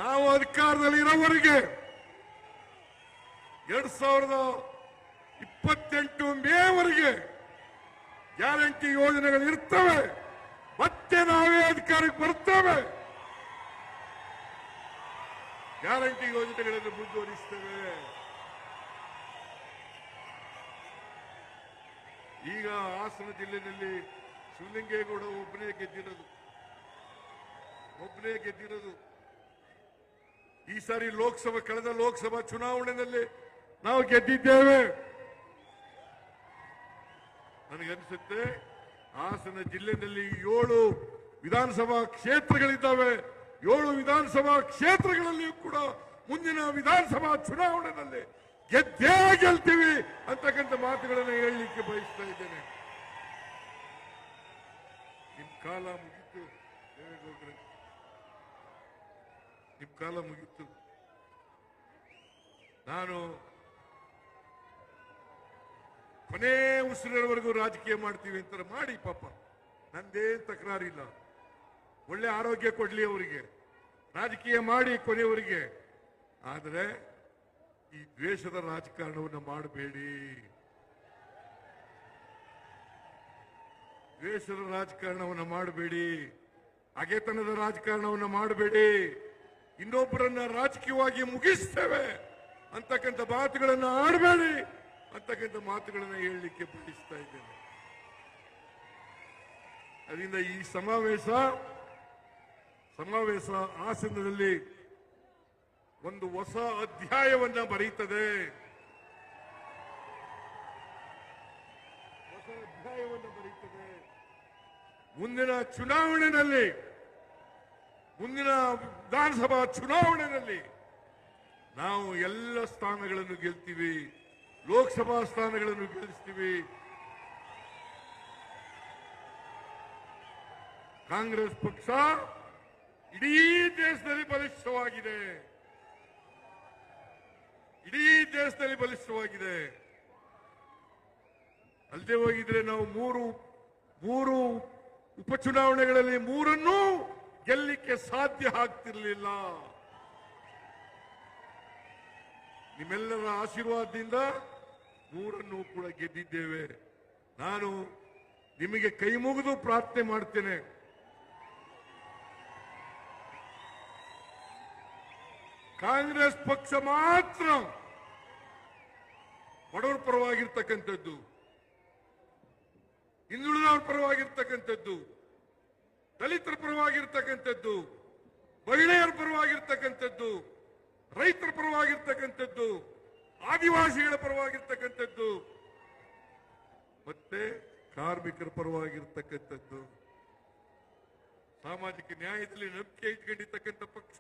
ನಾವು ಅಧಿಕಾರದಲ್ಲಿ ಇರೋವರೆಗೆ 2028 ಮೇವರೆಗೆ ಗ್ಯಾರಂಟಿ ಯೋಜನೆಗಳು ಇರ್ತವೆ. ಮತ್ತೆ ನಾವೇ ಅಧಿಕಾರಕ್ಕೆ ಬರ್ತೇವೆ. ಗ್ಯಾರಂಟಿ ಯೋಜನೆಗಳನ್ನು ಮುಂದುವರಿಸ್ತೇವೆ. ಈಗ ಹಾಸನ ಜಿಲ್ಲೆಯಲ್ಲಿ ಶಿವಲಿಂಗೇಗೌಡ ಒಬ್ಬನೇ ಗೆದ್ದಿರೋದು. ಈ ಸಾರಿ ಕಳೆದ ಲೋಕಸಭಾ ಚುನಾವಣೆಯಲ್ಲಿ ನಾವು ಗೆದ್ದಿದ್ದೇವೆ. ನನಗನ್ಸುತ್ತೆ ಹಾಸನ ಜಿಲ್ಲೆಯಲ್ಲಿ 7 ವಿಧಾನಸಭಾ ಕ್ಷೇತ್ರಗಳಿದ್ದಾವೆ. 7 ವಿಧಾನಸಭಾ ಕ್ಷೇತ್ರಗಳಲ್ಲಿಯೂ ಕೂಡ ಮುಂದಿನ ವಿಧಾನಸಭಾ ಚುನಾವಣೆಯಲ್ಲಿ ಗೆದ್ದೇ ಗೆಲ್ತೀವಿ ಅಂತಕ್ಕಂಥ ಮಾತುಗಳನ್ನು ಹೇಳಲಿಕ್ಕೆ ಬಯಸ್ತಾ ಇದ್ದೇನೆ. ನಿಮ್ ಕಾಲ ಮುಗಿತು ದೇವೇಗೌಡರೇ, ನಿಮ್ ಕಾಲ ಮುಗಿತು. ನಾನು ಕೊನೆ ಉಸಿರಿನವರೆಗೂ ರಾಜಕೀಯ ಮಾಡ್ತೀವಿ ಅಂತ ಮಾಡಿ, ಪಾಪ ನಂದೇನ್ ತಕರಾರಿಲ್ಲ. ಒಳ್ಳೆ ಆರೋಗ್ಯ ಕೊಡ್ಲಿ ಅವರಿಗೆ, ರಾಜಕೀಯ ಮಾಡಿ ಕೊನೆಯವರಿಗೆ. ಆದರೆ ಈ ದ್ವೇಷದ ರಾಜಕಾರಣವನ್ನು ಮಾಡಬೇಡಿ. ದ್ವೇಷದ ರಾಜಕಾರಣವನ್ನು ಮಾಡಬೇಡಿ. ಹಗೆತನದ ರಾಜಕಾರಣವನ್ನು ಮಾಡಬೇಡಿ. ಇನ್ನೊಬ್ಬರನ್ನ ರಾಜಕೀಯವಾಗಿ ಮುಗಿಸ್ತೇವೆ ಅಂತಕ್ಕಂಥ ಮಾತುಗಳನ್ನು ಆಡಬೇಡಿ ಅಂತಕ್ಕಂಥ ಮಾತುಗಳನ್ನು ಹೇಳಲಿಕ್ಕೆ ಬಯಸ್ತಾ ಇದ್ದೇನೆ. ಅದರಿಂದ ಈ ಸಮಾವೇಶ ಹಾಸನದಲ್ಲಿ ಒಂದು ಹೊಸ ಅಧ್ಯಾಯವನ್ನ ಬರೀತದೆ. ಮುಂದಿನ ವಿಧಾನಸಭಾ ಚುನಾವಣೆಯಲ್ಲಿ ನಾವು ಎಲ್ಲ ಸ್ಥಾನಗಳನ್ನು ಗೆಲ್ತೀವಿ. ಲೋಕಸಭಾ ಸ್ಥಾನಗಳನ್ನು ಗೆಲ್ಲಿಸ್ತೀವಿ. ಕಾಂಗ್ರೆಸ್ ಪಕ್ಷ ಇಡೀ ದೇಶದಲ್ಲಿ ಬಲಿಷ್ಠವಾಗಿದೆ. ಅಲ್ಲದೆ ಹೋಗಿದ್ರೆ ನಾವು ಮೂರು ಉಪಚುನಾವಣೆಗಳಲ್ಲಿ 3 ಗೆಲ್ಲಲಿಕ್ಕೆ ಸಾಧ್ಯ ಆಗ್ತಿರ್ಲಿಲ್ಲ. ನಿಮ್ಮೆಲ್ಲರ ಆಶೀರ್ವಾದದಿಂದ 3 ಕೂಡ ಗೆದ್ದಿದ್ದೇವೆ. ನಾನು ನಿಮಗೆ ಕೈ ಮುಗಿದು ಪ್ರಾರ್ಥನೆ ಮಾಡ್ತೇನೆ. ಕಾಂಗ್ರೆಸ್ ಪಕ್ಷ ಮಾತ್ರ ಬಡವರ ಪರವಾಗಿರ್ತಕ್ಕಂಥದ್ದು, ಹಿಂದುಳಿದವರ ಪರವಾಗಿರ್ತಕ್ಕಂಥದ್ದು, ದಲಿತರ ಪರವಾಗಿರ್ತಕ್ಕಂಥದ್ದು, ಮಹಿಳೆಯರ ಪರವಾಗಿರ್ತಕ್ಕಂಥದ್ದು, ರೈತರ ಪರವಾಗಿರ್ತಕ್ಕಂಥದ್ದು, ಆದಿವಾಸಿಗಳ ಪರವಾಗಿರ್ತಕ್ಕಂಥದ್ದು, ಮತ್ತೆ ಕಾರ್ಮಿಕರ ಪರವಾಗಿರ್ತಕ್ಕಂಥದ್ದು, ಸಾಮಾಜಿಕ ನ್ಯಾಯದಲ್ಲಿ ನಂಬಿಕೆ ಇಟ್ಕೊಂಡಿರ್ತಕ್ಕಂಥ ಪಕ್ಷ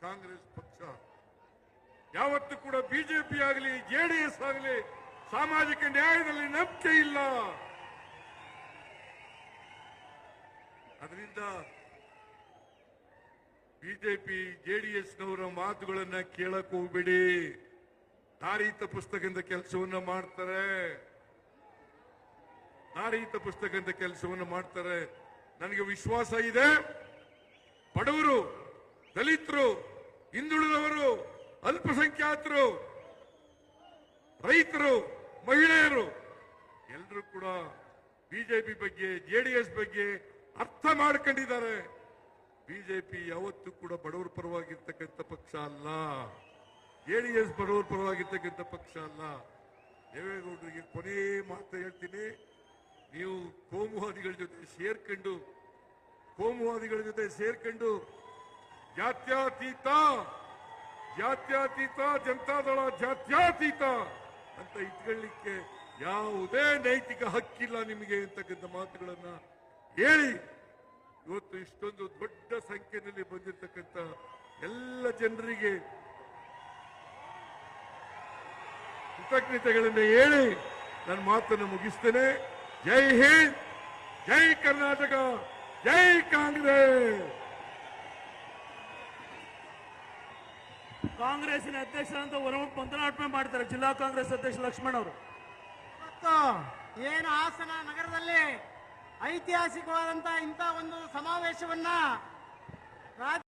ಕಾಂಗ್ರೆಸ್ ಪಕ್ಷ. ಯಾವತ್ತೂ ಕೂಡ ಬಿಜೆಪಿ ಆಗಲಿ ಜೆಡಿಎಸ್ ಆಗಲಿ ಸಾಮಾಜಿಕ ನ್ಯಾಯದಲ್ಲಿ ನಂಬಿಕೆ ಇಲ್ಲ. ಅದರಿಂದ ಬಿಜೆಪಿ ಜೆಡಿಎಸ್ನವರ ಮಾತುಗಳನ್ನ ಕೇಳಕ್ ಹೋಗ್ಬೇಡಿ. ದಾರಿ ತಪ್ಪಿಸ್ತಕ್ಕಂಥ ಕೆಲಸವನ್ನ ಮಾಡ್ತಾರೆ. ನನಗೆ ವಿಶ್ವಾಸ ಇದೆ, ಬಡವರು, ದಲಿತರು, ಹಿಂದುಳಿದವರು, ಅಲ್ಪಸಂಖ್ಯಾತರು, ರೈತರು, ಮಹಿಳೆಯರು ಎಲ್ಲರೂ ಕೂಡ ಬಿಜೆಪಿ ಬಗ್ಗೆ, ಜೆಡಿಎಸ್ ಬಗ್ಗೆ ಅರ್ಥ ಮಾಡ್ಕೊಂಡಿದ್ದಾರೆ. ಬಿಜೆಪಿ ಯಾವತ್ತೂ ಕೂಡ ಬಡವರ ಪರವಾಗಿರ್ತಕ್ಕಂಥ ಪಕ್ಷ ಅಲ್ಲ. ಜೆಡಿಎಸ್ ಬಡವರ ಪರವಾಗಿರ್ತಕ್ಕಂಥ ಪಕ್ಷ ಅಲ್ಲ. ದೇವೇಗೌಡರಿಗೆ ಕೊನೆ ಮಾತು ಹೇಳ್ತೀನಿ, ನೀವು ಕೋಮುವಾದಿಗಳ ಜೊತೆ ಸೇರ್ಕೊಂಡು ಜಾತ್ಯತೀತ ಜನತಾದಳ ಜಾತ್ಯತೀತ ಅಂತ ಇಟ್ಕೊಳ್ಳಿಕ್ಕೆ ಯಾವುದೇ ನೈತಿಕ ಹಕ್ಕಿಲ್ಲ ನಿಮಗೆ ಅಂತಕ್ಕಂಥ ಮಾತುಗಳನ್ನ ಹೇಳಿ ಇವತ್ತು ಇಷ್ಟೊಂದು ದೊಡ್ಡ ಸಂಖ್ಯೆಯಲ್ಲಿ ಬಂದಿರತಕ್ಕಂಥ ಎಲ್ಲ ಜನರಿಗೆ ಕೃತಜ್ಞತೆಗಳನ್ನು ಹೇಳಿ ನನ್ನ ಮಾತನ್ನು ಮುಗಿಸ್ತೇನೆ. ಜೈ ಹಿಂದ್, ಜೈ ಕರ್ನಾಟಕ, ಜೈ ಕಾಂಗ್ರೆಸ್. ಕಾಂಗ್ರೆಸ್ಸಿನ ಅಧ್ಯಕ್ಷರಂತ ಮಂತ್ರಾರ್ಪಣೆ ಮಾಡ್ತಾರೆ ಜಿಲ್ಲಾ ಕಾಂಗ್ರೆಸ್ ಅಧ್ಯಕ್ಷ ಲಕ್ಷ್ಮಣ್ ಅವರು. ಏನು ಹಾಸನ ನಗರದಲ್ಲಿ ಐತಿಹಾಸಿಕವಾದಂತಹ ಇಂಥ ಒಂದು ಸಮಾವೇಶವನ್ನ